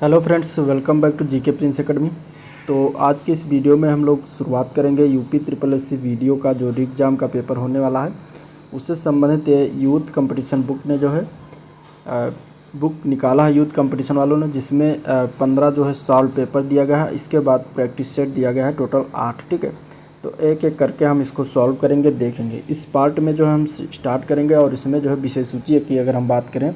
Hello friends, welcome back to GK prince academy. तो आज की इस वीडियो में हम लोग शुरुआत करेंगे यूपी ट्रिपल एससी वीडियो का जो एग्ज़ाम का पेपर होने वाला है उससे संबंधित ये यूथ कंपटीशन बुक ने जो है बुक निकाला है यूथ कंपटीशन वालों ने, जिसमें 15 जो है सॉल्व पेपर दिया गया है। इसके बाद प्रैक्टिस सेट दिया गया है टोटल 8। ठीक है, तो एक एक करके हम इसको सॉल्व करेंगे, देखेंगे। इस पार्ट में जो है हम स्टार्ट करेंगे और इसमें जो है विषय सूची की अगर हम बात करें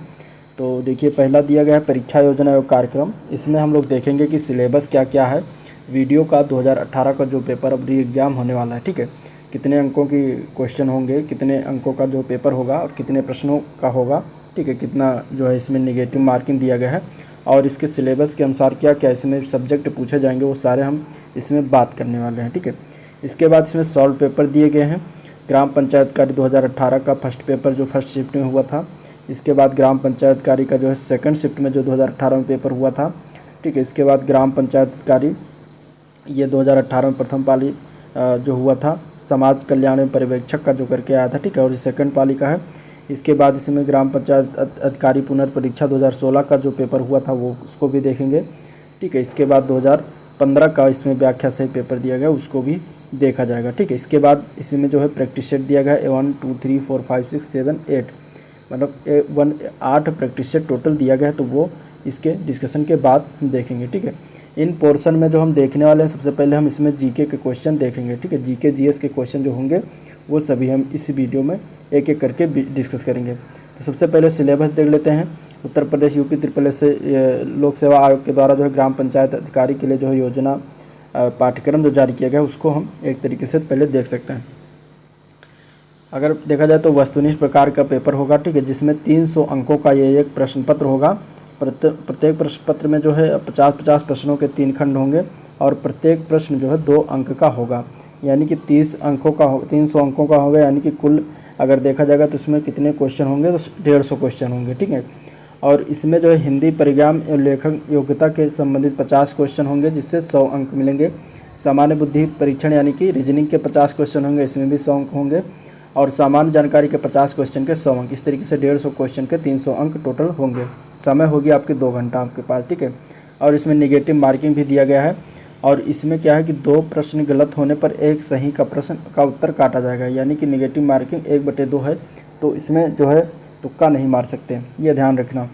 तो देखिए, पहला दिया गया है परीक्षा योजना एवं कार्यक्रम। इसमें हम लोग देखेंगे कि सिलेबस क्या क्या है वीडियो का 2018 का जो पेपर अब री एग्ज़ाम होने वाला है। ठीक है, कितने अंकों की क्वेश्चन होंगे, कितने अंकों का जो पेपर होगा और कितने प्रश्नों का होगा। ठीक है, कितना जो है इसमें नेगेटिव मार्किंग दिया गया है और इसके सिलेबस के अनुसार क्या क्या इसमें सब्जेक्ट पूछे जाएंगे, वो सारे हम इसमें बात करने वाले हैं। ठीक है, इसके बाद इसमें सॉल्व पेपर दिए गए हैं। ग्राम पंचायत कार्य 2018 का फर्स्ट पेपर जो फर्स्ट शिफ्ट में हुआ था। इसके बाद ग्राम पंचायत कार्य का जो है सेकंड शिफ्ट में जो 2018 में पेपर हुआ था। ठीक है, इसके बाद ग्राम पंचायत कार्य ये 2018 में प्रथम पाली जो हुआ था, समाज कल्याण एवं पर्यवेक्षक का जो करके आया था। ठीक है, और ये सेकंड पाली का है। इसके बाद इसमें ग्राम पंचायत अधिकारी पुनर्परीक्षा 2016 का जो पेपर हुआ था वो उसको भी देखेंगे। ठीक है, इसके बाद 2015 का इसमें व्याख्या सहित पेपर दिया गया, उसको भी देखा जाएगा। ठीक है, इसके बाद इसमें जो है प्रैक्टिस सेट दिया गया है 1 2 3 4 5 6 7 8, मतलब 8 प्रैक्टिस सेट टोटल दिया गया है, तो वो इसके डिस्कशन के बाद देखेंगे। ठीक है, इन पोर्शन में जो हम देखने वाले हैं, सबसे पहले हम इसमें जीके के क्वेश्चन देखेंगे। ठीक है, जीके जीएस के क्वेश्चन जो होंगे वो सभी हम इस वीडियो में एक एक करके डिस्कस करेंगे। तो सबसे पहले सिलेबस देख लेते हैं। Uttar Pradesh UP triple S लोक सेवा आयोग के द्वारा जो है ग्राम पंचायत अधिकारी के लिए जो है योजना पाठ्यक्रम जो जारी किया गया है उसको हम एक तरीके से पहले देख सकते हैं। अगर देखा जाए तो वस्तुनिष्ठ प्रकार का पेपर होगा। ठीक है, जिसमें 300 अंकों का ये एक प्रश्न पत्र होगा। प्रत्येक प्रश्न पत्र में जो है 50-50 प्रश्नों के 3 खंड होंगे और प्रत्येक प्रश्न जो है 2 अंक का होगा, यानी कि 30 अंकों का 300 अंकों का होगा, यानी कि कुल अगर देखा जाएगा तो इसमें कितने क्वेश्चन होंगे, तो 150 क्वेश्चन होंगे। ठीक है, और इसमें जो है हिंदी परिज्ञान एवं लेखन योग्यता के संबंधित 50 क्वेश्चन होंगे, जिससे 100 अंक मिलेंगे। सामान्य बुद्धि परीक्षण यानी कि रीजनिंग के 50 क्वेश्चन होंगे, इसमें भी 100 अंक होंगे। और सामान्य जानकारी के 50 क्वेश्चन के 100 अंक, इस तरीके से 150 क्वेश्चन के 300 अंक टोटल होंगे। समय होगी आपके 2 घंटा आपके पास। ठीक है, और इसमें निगेटिव मार्किंग भी दिया गया है। और इसमें क्या है कि 2 प्रश्न गलत होने पर एक सही का प्रश्न का उत्तर काटा जाएगा, यानी कि निगेटिव मार्किंग 1/2 है, तो इसमें जो है तुक्का नहीं मार सकते, ये ध्यान रखना।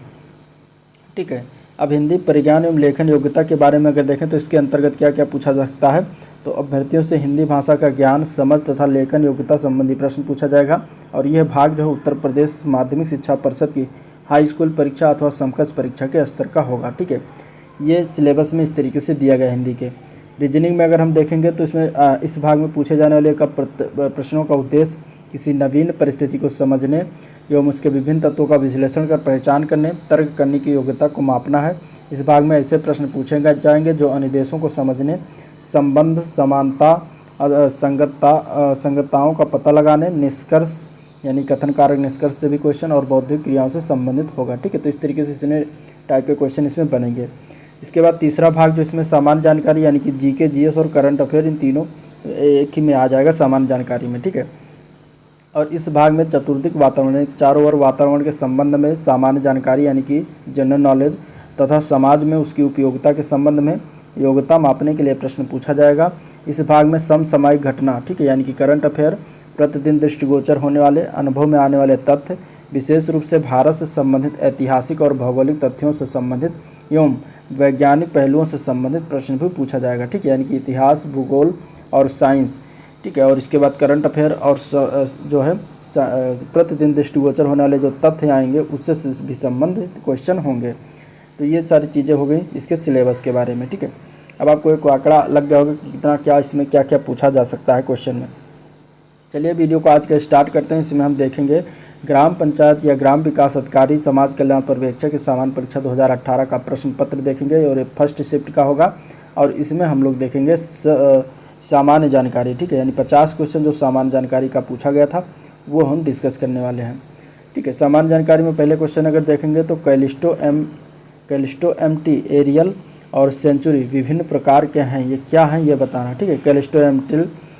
ठीक है, अब हिंदी परिज्ञान एवं लेखन योग्यता के बारे में अगर देखें तो इसके अंतर्गत क्या क्या पूछा जा सकता है। तो अभ्यर्थियों से हिंदी भाषा का ज्ञान, समझ तथा लेखन योग्यता संबंधी प्रश्न पूछा जाएगा। और यह भाग जो है उत्तर प्रदेश माध्यमिक शिक्षा परिषद की हाई स्कूल परीक्षा अथवा समकक्ष परीक्षा के स्तर का होगा। ठीक है, ये सिलेबस में इस तरीके से दिया गया हिंदी के। रीजनिंग में अगर हम देखेंगे तो इसमें इस भाग में पूछे जाने वाले प्रश्नों का उद्देश्य किसी नवीन परिस्थिति को समझने एवं उसके विभिन्न तत्वों का विश्लेषण कर पहचान करने, तर्क करने की योग्यता को मापना है। इस भाग में ऐसे प्रश्न पूछे जाएंगे जो अनुदेशों को समझने, संबंध, समानता, संगतताओं का पता लगाने, निष्कर्ष यानी कथन कारक निष्कर्ष से भी क्वेश्चन और बौद्धिक क्रियाओं से संबंधित होगा। ठीक है, तो इस तरीके से इसमें टाइप के क्वेश्चन इसमें बनेंगे। इसके बाद तीसरा भाग जो इसमें सामान्य जानकारी यानी कि जीके, जीएस और करंट अफेयर, इन तीनों एक ही में आ जाएगा सामान्य जानकारी में। ठीक है, और इस भाग में चतुर्दिक वातावरण, चारों ओर वातावरण के संबंध में सामान्य जानकारी यानी कि जनरल नॉलेज तथा समाज में उसकी उपयोगिता के संबंध में योग्यता मापने के लिए प्रश्न पूछा जाएगा। इस भाग में समसामयिक घटना, ठीक है, यानी कि करंट अफेयर, प्रतिदिन दृष्टिगोचर होने वाले, अनुभव में आने वाले तथ्य, विशेष रूप से भारत से संबंधित ऐतिहासिक और भौगोलिक तथ्यों से संबंधित एवं वैज्ञानिक पहलुओं से संबंधित प्रश्न भी पूछा जाएगा। ठीक है, यानी कि इतिहास, भूगोल और साइंस। ठीक है, और इसके बाद करंट अफेयर और जो है प्रतिदिन दृष्टिगोचर होने वाले जो तथ्य आएंगे उससे भी संबंधित क्वेश्चन होंगे। तो ये सारी चीज़ें हो गई इसके सिलेबस के बारे में। ठीक है, अब आपको एक आंकड़ा लग गया होगा कि कितना क्या इसमें क्या क्या पूछा जा सकता है क्वेश्चन में। चलिए वीडियो को आज का स्टार्ट करते हैं। इसमें हम देखेंगे ग्राम पंचायत या ग्राम विकास अधिकारी समाज कल्याण पर्यवेक्षक की सामान्य परीक्षा 2018 का प्रश्न पत्र देखेंगे और ये फर्स्ट शिफ्ट का होगा। और इसमें हम लोग देखेंगे सामान्य जानकारी। ठीक है, यानी 50 क्वेश्चन जो सामान्य जानकारी का पूछा गया था वो हम डिस्कस करने वाले हैं। ठीक है, सामान्य जानकारी में पहले क्वेश्चन अगर देखेंगे तो कैलिस्टो एमटी, एरियल और सेंचुरी विभिन्न प्रकार के हैं, ये क्या हैं ये बताना। ठीक है, कैलिस्टो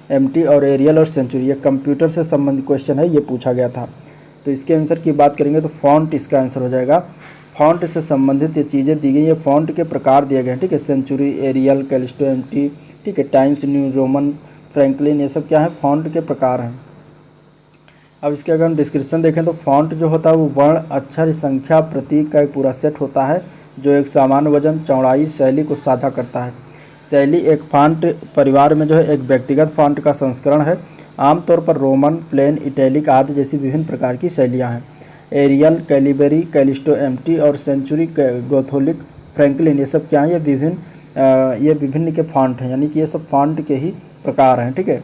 एमटी और एरियल और सेंचुरी ये कंप्यूटर से संबंधित क्वेश्चन है, ये पूछा गया था। तो इसके आंसर की बात करेंगे तो फॉन्ट इसका आंसर हो जाएगा फ़ॉन्ट से संबंधित ये चीज़ें दी गई, ये फ़ॉन्ट के प्रकार दिए गए हैं, ठीक है। सेंचुरी, एरियल, कैलिस्टो, एमटी, ठीक है, टाइम्स न्यू रोमन, फ्रैंकलिन, ये सब क्या है, फ़ॉन्ट के प्रकार हैं। अब इसके अगर हम डिस्क्रिप्शन देखें तो फ़ॉन्ट जो होता है वो वर्ण, अक्षर, संख्या, प्रतीक का एक पूरा सेट होता है जो एक समान वजन, चौड़ाई, शैली को साझा करता है। शैली एक फ़ॉन्ट परिवार में जो है एक व्यक्तिगत फ़ॉन्ट का संस्करण है। आमतौर पर रोमन, प्लेन, इटैलिक आदि जैसी विभिन्न प्रकार की शैलियाँ हैं। एरियल, कैलिबरी, कैलिस्टो, एमटी और सेंचुरी, गोथोलिक, फ्रैंकलिन, ये सब क्या हैं, ये विभिन्न के फ़ॉन्ट हैं, यानी कि ये सब फ़ॉन्ट के ही प्रकार हैं, ठीक है।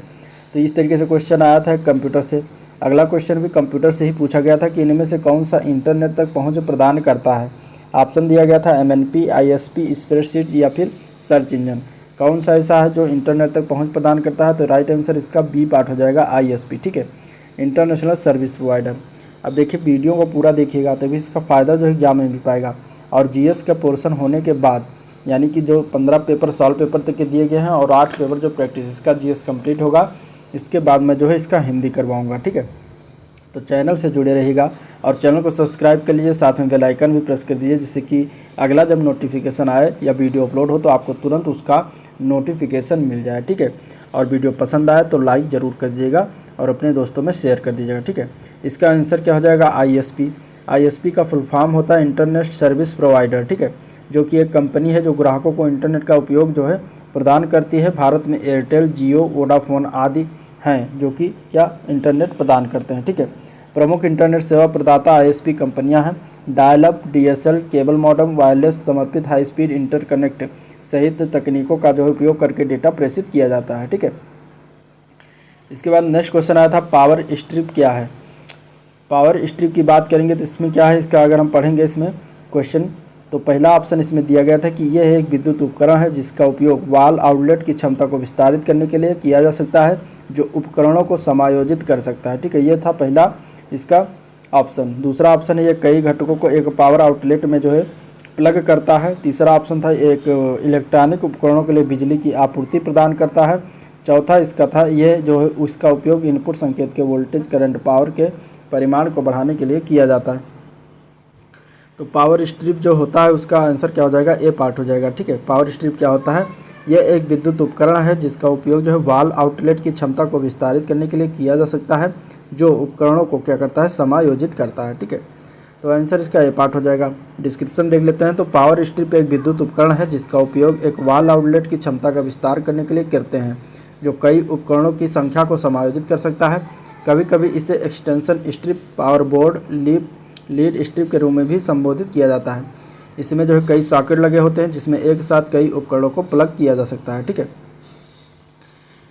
तो इस तरीके से क्वेश्चन आया था कंप्यूटर से। अगला क्वेश्चन भी कंप्यूटर से ही पूछा गया था कि इनमें से कौन सा इंटरनेट तक पहुंच प्रदान करता है। ऑप्शन दिया गया था एमएनपी, आईएसपी, स्प्रेडशीट या फिर सर्च इंजन। कौन सा ऐसा है जो इंटरनेट तक पहुंच प्रदान करता है, तो राइट आंसर इसका बी पार्ट हो जाएगा, आईएसपी, ठीक है, इंटरनेशनल सर्विस प्रोवाइडर। अब देखिए वीडियो को पूरा देखिएगा तभी इसका फ़ायदा जो एग्जाम में मिल पाएगा। और जीएस का पोर्शन होने के बाद, यानी कि जो 15 पेपर सॉल्व पेपर तक के दिए गए हैं और 8 पेपर जो प्रैक्टिस, इसका जीएस कंप्लीट होगा। इसके बाद मैं जो है इसका हिंदी करवाऊंगा, ठीक है। तो चैनल से जुड़े रहिएगा और चैनल को सब्सक्राइब कर लीजिए, साथ में बेल आइकन भी प्रेस कर दीजिए, जिससे कि अगला जब नोटिफिकेशन आए या वीडियो अपलोड हो तो आपको तुरंत उसका नोटिफिकेशन मिल जाए, ठीक है। और वीडियो पसंद आए तो लाइक ज़रूर कर दीजिएगा और अपने दोस्तों में शेयर कर दीजिएगा, ठीक है। इसका आंसर क्या हो जाएगा, आईएसपी। आईएसपी का फुल फॉर्म होता है इंटरनेट सर्विस प्रोवाइडर, ठीक है, जो कि एक कंपनी है जो ग्राहकों को इंटरनेट का उपयोग जो है प्रदान करती है। भारत में एयरटेल, जियो, वोडाफोन आदि हैं जो कि क्या इंटरनेट प्रदान करते हैं, ठीक है। प्रमुख इंटरनेट सेवा प्रदाता आईएसपी कंपनियां हैं। Dial up, DSL, cable modem, wireless, समर्पित हाई स्पीड इंटरकनेक्ट सहित तकनीकों का जो है उपयोग करके डेटा प्रेषित किया जाता है, ठीक है। इसके बाद नेक्स्ट क्वेश्चन आया था पावर स्ट्रिप क्या है। पावर स्ट्रिप की बात करेंगे तो इसमें क्या है, इसका अगर हम पढ़ेंगे इसमें क्वेश्चन, तो पहला ऑप्शन इसमें दिया गया था कि यह एक विद्युत उपकरण है जिसका उपयोग वाल आउटलेट की क्षमता को विस्तारित करने के लिए किया जा सकता है, जो उपकरणों को समायोजित कर सकता है, ठीक है। ये था पहला इसका ऑप्शन। दूसरा ऑप्शन है ये कई घटकों को एक पावर आउटलेट में जो है प्लग करता है। तीसरा ऑप्शन था एक इलेक्ट्रॉनिक उपकरणों के लिए बिजली की आपूर्ति प्रदान करता है। चौथा इसका था यह जो है उसका उपयोग इनपुट संकेत के वोल्टेज, करंट, पावर के परिमाण को बढ़ाने के लिए किया जाता है। तो पावर स्ट्रिप जो होता है उसका आंसर क्या हो जाएगा, ए पार्ट हो जाएगा, ठीक है। पावर स्ट्रिप क्या होता है, यह एक विद्युत उपकरण है जिसका उपयोग जो है वाल आउटलेट की क्षमता को विस्तारित करने के लिए किया जा सकता है, जो उपकरणों को क्या करता है, समायोजित करता है, ठीक है। तो आंसर इसका ए पार्ट हो जाएगा। डिस्क्रिप्शन देख लेते हैं। तो पावर स्ट्रिप एक विद्युत उपकरण है जिसका उपयोग एक वाल आउटलेट की क्षमता का विस्तार करने के लिए करते हैं, जो कई उपकरणों की संख्या को समायोजित कर सकता है। कभी कभी इसे extension strip, power board, lead strip के रूप में भी संबोधित किया जाता है। इसमें जो है कई सॉकेट लगे होते हैं जिसमें एक साथ कई उपकरणों को प्लग किया जा सकता है, ठीक है।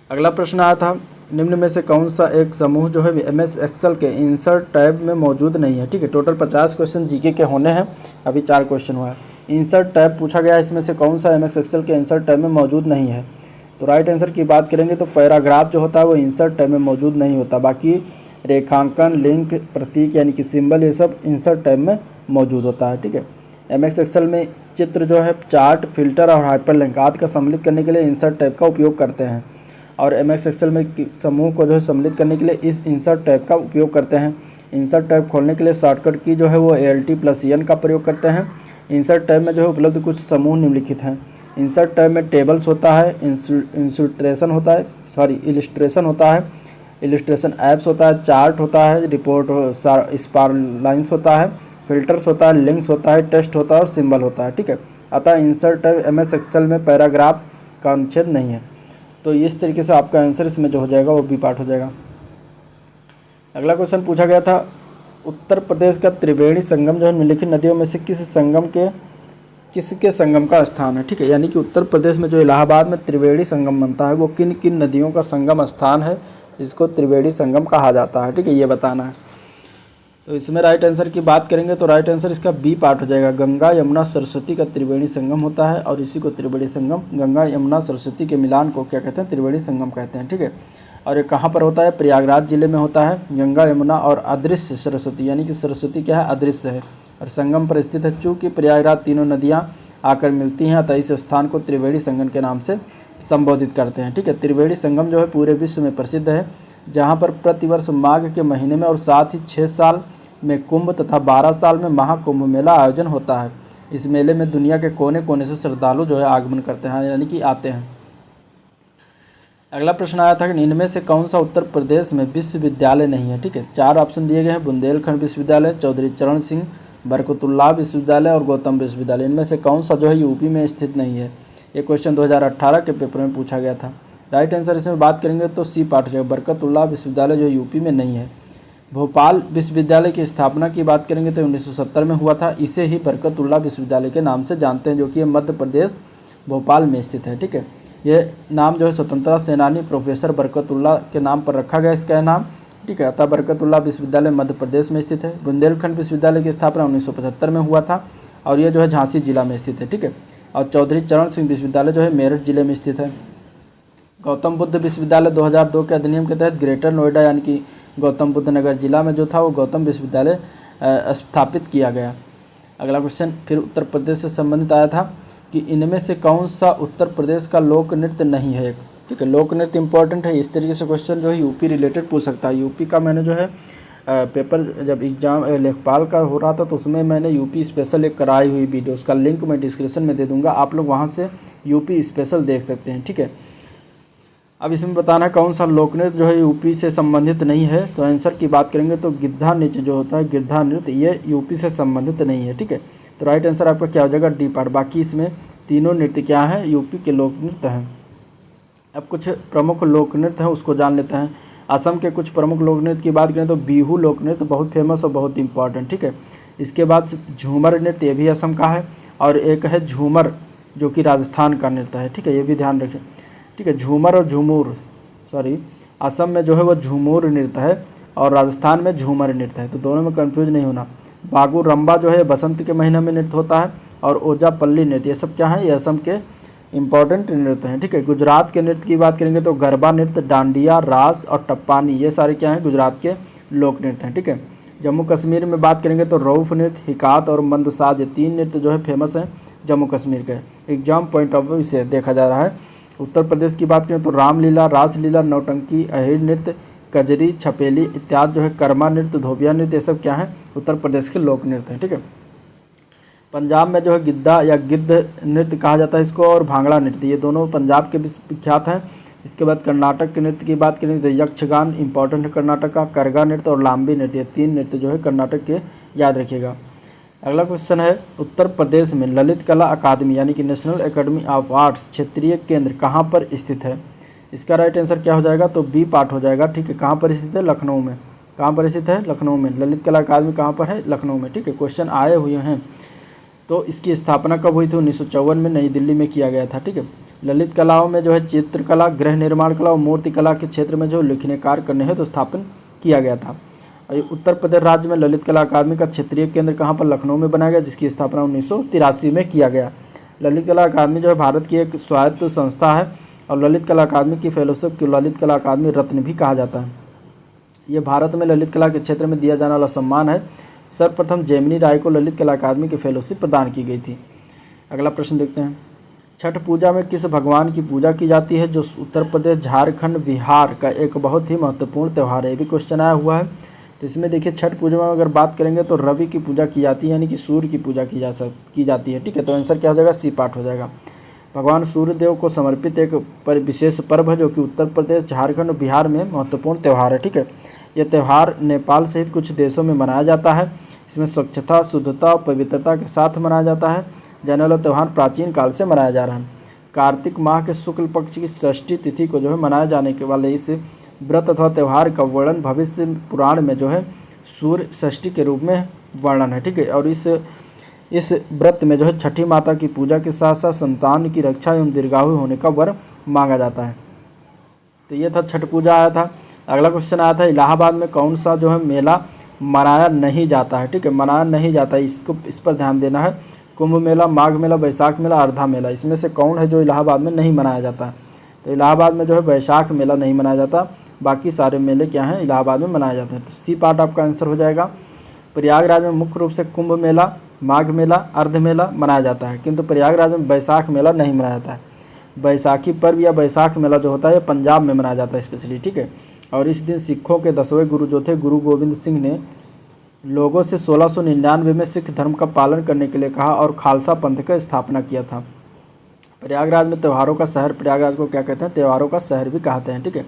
अगला प्रश्न आया था निम्न में से कौन सा एक समूह जो है एमएस एक्सेल के इंसर्ट टैब में मौजूद नहीं है, ठीक है। टोटल 50 क्वेश्चन जीके के होने हैं, अभी 4 क्वेश्चन हुआ है। इंसर्ट टैब पूछा गया है, इसमें से कौन सा एमएस एक्सेल के इंसर्ट टैब में मौजूद नहीं है। तो राइट आंसर की बात करेंगे तो पैराग्राफ जो होता है वो इंसर्ट टैब में मौजूद नहीं होता, बाकी रेखांकन, लिंक, प्रतीक यानी कि सिंबल, ये सब इंसर्ट टैब में मौजूद होता है, ठीक है। एमएस एक्सेल में चित्र जो है चार्ट, फिल्टर और हाइपरलिंक आदि का सम्मिलित करने के लिए इंसर्ट टैब का उपयोग करते हैं, और एमएस एक्सेल में समूह को जो है सम्मिलित करने के लिए इस इंसर्ट टैब का उपयोग करते हैं। इंसर्ट टैब खोलने के लिए शॉर्टकट की जो है वो ALT+N का प्रयोग करते हैं। इंसर्ट टैब में जो है उपलब्ध कुछ समूह निम्नलिखित हैं। इंसर्ट टैब में टेबल्स होता है, इलिस्ट्रेशन होता है, इलिस्ट्रेशन ऐप्स होता है, चार्ट होता है, रिपोर्ट स्पारलाइंस होता है, फिल्टर्स होता है, लिंक्स होता है, टेक्स्ट होता है और सिंबल होता है, ठीक है। अतः इंसर्ट टैब एमएस एक्सेल में पैराग्राफ का अनुच्छेद नहीं है। तो इस तरीके से आपका आंसर इसमें जो हो जाएगा वो बी पार्ट हो जाएगा। अगला क्वेश्चन पूछा गया था उत्तर प्रदेश का त्रिवेणी संगम जो है निम्नलिखित नदियों में से किसके संगम का स्थान है, ठीक है। यानी कि उत्तर प्रदेश में जो इलाहाबाद में त्रिवेणी संगम बनता है वो किन किन नदियों का संगम स्थान है जिसको त्रिवेणी संगम कहा जाता है, ठीक है, ये बताना है। तो इसमें राइट आंसर की बात करेंगे तो राइट आंसर इसका बी पार्ट हो जाएगा। गंगा यमुना सरस्वती का त्रिवेणी संगम होता है और इसी को त्रिवेणी संगम, गंगा यमुना सरस्वती के मिलान को क्या कहते हैं, त्रिवेणी संगम कहते हैं, ठीक है। और ये कहाँ पर होता है, प्रयागराज जिले में होता है। गंगा यमुना और अदृश्य सरस्वती, यानी कि सरस्वती क्या है, अदृश्य है और संगम पर स्थित है। चूँकि प्रयागराज तीनों नदियाँ आकर मिलती हैं अतः इस स्थान को त्रिवेणी संगम के नाम से संबोधित करते हैं, ठीक है। त्रिवेणी संगम जो है पूरे विश्व में प्रसिद्ध है, जहाँ पर प्रतिवर्ष माघ के महीने में और साथ ही 6 साल में कुंभ तथा 12 साल में महाकुंभ मेला आयोजन होता है। इस मेले में दुनिया के कोने कोने से श्रद्धालु जो है आगमन करते हैं, यानी कि आते हैं। अगला प्रश्न आया था कि इनमें से कौन सा उत्तर प्रदेश में विश्वविद्यालय नहीं है। ठीक है, 4 ऑप्शन दिए गए हैं, बुंदेलखंड विश्वविद्यालय, चौधरी चरण सिंह, बरकतुल्लाह विश्वविद्यालय और गौतम विश्वविद्यालय। इनमें से कौन सा जो है यूपी में स्थित नहीं है। ये क्वेश्चन 2018 के पेपर में पूछा गया था। राइट आंसर इसमें बात करेंगे तो सी पार्ट हो जाएगा, बरकतुल्लाह विश्वविद्यालय जो यूपी में नहीं है। भोपाल विश्वविद्यालय की स्थापना की बात करेंगे तो 1970 में हुआ था। इसे ही बरकतुल्लाह विश्वविद्यालय के नाम से जानते हैं, जो कि मध्य प्रदेश भोपाल में स्थित है। ठीक है, ये नाम जो है स्वतंत्रता सेनानी प्रोफेसर बरकतुल्लाह के नाम पर रखा गया इसका नाम। ठीक है, अतः बरकतुल्लाह विश्वविद्यालय मध्य प्रदेश में स्थित है। बुंदेलखंड विश्वविद्यालय की स्थापना 1975 में हुआ था और ये जो है झांसी जिला में स्थित है। ठीक है, और चौधरी चरण सिंह विश्वविद्यालय जो है मेरठ जिले में स्थित है। गौतम बुद्ध विश्वविद्यालय 2002 के अधिनियम के तहत ग्रेटर नोएडा यानी कि गौतम बुद्ध नगर जिला में जो था वो गौतम विश्वविद्यालय स्थापित किया गया। अगला क्वेश्चन फिर उत्तर प्रदेश से संबंधित आया था कि इनमें से कौन सा उत्तर प्रदेश का लोक नृत्य नहीं है। ठीक है, लोक नृत्य इंपॉर्टेंट है, इस तरीके से क्वेश्चन जो है यूपी रिलेटेड पूछ सकता है। यूपी का मैंने जो है पेपर जब एग्जाम लेखपाल का हो रहा था तो उसमें मैंने यूपी स्पेशल एक कराई हुई वीडियो, उसका लिंक मैं डिस्क्रिप्शन में दे दूंगा, आप लोग वहाँ से यूपी स्पेशल देख सकते हैं। ठीक है, अब इसमें बताना है कौन सा लोक नृत्य जो है यूपी से संबंधित नहीं है। तो आंसर की बात करेंगे तो गिद्धा नृत्य जो होता है, गिद्धा नृत्य, ये यूपी से संबंधित नहीं है। ठीक है, तो राइट आंसर आपका क्या हो जाएगा, डी पार्ट। बाकी इसमें तीनों नृत्य क्या हैं, यूपी के लोक नृत्य हैं। अब कुछ प्रमुख लोक नृत्य हैं उसको जान लेते हैं। असम के कुछ प्रमुख लोक नृत्य की बात करें तो बिहू लोक नृत्य बहुत फेमस और बहुत इंपॉर्टेंट। ठीक है, इसके बाद झूमर नृत्य, ये भी असम का है, और एक है झूमर जो कि राजस्थान का नृत्य है। ठीक है, ये भी ध्यान रखें। ठीक है, झूमर और झूमूर, असम में जो है वो झूमूर नृत्य है और राजस्थान में झूमर नृत्य है, तो दोनों में कंफ्यूज नहीं होना। बागू रंबा जो है बसंत के महीने में नृत्य होता है, और ओजा पल्ली नृत्य, ये सब क्या है, ये असम के इंपॉर्टेंट नृत्य हैं। ठीक है, गुजरात के नृत्य की बात करेंगे तो गरबा नृत्य, डांडिया, रास और टप्पानी, ये सारे क्या हैं, गुजरात के लोक नृत्य हैं। ठीक है, जम्मू कश्मीर में बात करेंगे तो रऊफ नृत्य, हिकात और मंदसाज, ये 3 नृत्य जो है फेमस हैं जम्मू कश्मीर के। एग्जाम पॉइंट ऑफ व्यू से देखा जा रहा है। उत्तर प्रदेश की बात करें तो रामलीला, रासलीला, नौटंकी, अहिर नृत्य, कजरी, छपेली इत्यादि जो है, कर्मा नृत्य, धोबिया नृत्य, ये सब क्या है, उत्तर प्रदेश के लोक नृत्य हैं। ठीक है, पंजाब में जो है गिद्धा या गिद्ध नृत्य कहा जाता है इसको, और भांगड़ा नृत्य, ये दोनों पंजाब के विख्यात हैं। इसके बाद कर्नाटक के नृत्य की बात करें तो यक्षगान इंपॉर्टेंट है कर्नाटक का, करगा नृत्य और लांबी नृत्य, 3 नृत्य जो है कर्नाटक के, याद रखिएगा। अगला क्वेश्चन है, उत्तर प्रदेश में ललित कला अकादमी यानी कि नेशनल एकेडमी ऑफ आर्ट्स क्षेत्रीय केंद्र कहाँ पर स्थित है। इसका राइट आंसर क्या हो जाएगा, तो बी पार्ट हो जाएगा। ठीक है, कहाँ पर स्थित है, लखनऊ में। कहाँ पर स्थित है, लखनऊ में। ललित कला अकादमी कहाँ पर है, लखनऊ में। ठीक है, क्वेश्चन आए हुए हैं। तो इसकी स्थापना कब हुई थी, 1954 में नई दिल्ली में किया गया था। ठीक है, ललित कलाओं में जो है चित्रकला, गृह निर्माण कला और मूर्ति कला के क्षेत्र में जो लिखने कार्य करने हैं तो स्थापन किया गया था। उत्तर प्रदेश राज्य में ललित कला अकादमी का क्षेत्रीय केंद्र कहाँ पर, लखनऊ में बनाया गया, जिसकी स्थापना 1983 में किया गया। ललित कला अकादमी जो है भारत की एक स्वायत्त संस्था है और ललित कला अकादमी की फेलोशिप को ललित कला अकादमी रत्न भी कहा जाता है। ये भारत में ललित कला के क्षेत्र में दिया जाने वाला सम्मान है। सर्वप्रथम जेमिनी राय को ललित कला अकादमी की फेलोशिप प्रदान की गई थी। अगला प्रश्न देखते हैं, छठ पूजा में किस भगवान की पूजा की जाती है, जो उत्तर प्रदेश, झारखंड, बिहार का एक बहुत ही महत्वपूर्ण त्यौहार है। ये भी क्वेश्चन आया हुआ है। तो इसमें देखिए छठ पूजा में अगर बात करेंगे तो रवि की पूजा की जाती है, यानी कि सूर्य की पूजा की जाती है। ठीक है, तो आंसर क्या हो जाएगा, सी पार्ट हो जाएगा। भगवान सूर्यदेव को समर्पित एक विशेष पर्व है जो कि उत्तर प्रदेश, झारखंड और बिहार में महत्वपूर्ण त्यौहार है। ठीक है, यह त्यौहार नेपाल सहित कुछ देशों में मनाया जाता है। इसमें स्वच्छता, शुद्धता और पवित्रता के साथ मनाया जाता है। जाने वाला त्यौहार प्राचीन काल से मनाया जा रहा है। कार्तिक माह के शुक्ल पक्ष की षष्ठी तिथि को जो है मनाए जाने के वाले इस व्रत अथवा त्यौहार का वर्णन भविष्य पुराण में जो है सूर्य षष्ठी के रूप में वर्णन है। ठीक है, और इस व्रत में जो है छठी माता की पूजा के साथ साथ संतान की रक्षा एवं दीर्घायु होने का वर मांगा जाता है। तो ये था छठ पूजा आया था। अगला क्वेश्चन आया था, इलाहाबाद में कौन सा जो है मेला मनाया नहीं जाता है। ठीक है, मनाया नहीं जाता है, इस पर ध्यान देना है। कुंभ मेला, माघ मेला, वैशाख मेला, अर्धा मेला, इसमें से कौन है जो इलाहाबाद में नहीं मनाया जाता है। तो इलाहाबाद में जो है वैशाख मेला नहीं मनाया जाता, बाकी सारे मेले क्या हैं, इलाहाबाद में मनाए जाते हैं। तो सी पार्ट आपका आंसर हो जाएगा। प्रयागराज में मुख्य रूप से कुंभ मेला, माघ मेला, अर्ध मेला मनाया जाता है, किंतु प्रयागराज में वैशाख मेला नहीं मनाया जाता है। बैसाखी पर्व या बैसाख मेला जो होता है पंजाब में मनाया जाता है स्पेशली। ठीक है, और इस दिन सिखों के 10वें गुरु जो थे गुरु गोविंद सिंह ने लोगों से 1699 में सिख धर्म का पालन करने के लिए कहा और खालसा पंथ का स्थापना किया था। प्रयागराज में त्योहारों का शहर, प्रयागराज को क्या कहते हैं, त्योहारों का शहर भी कहते हैं। ठीक है,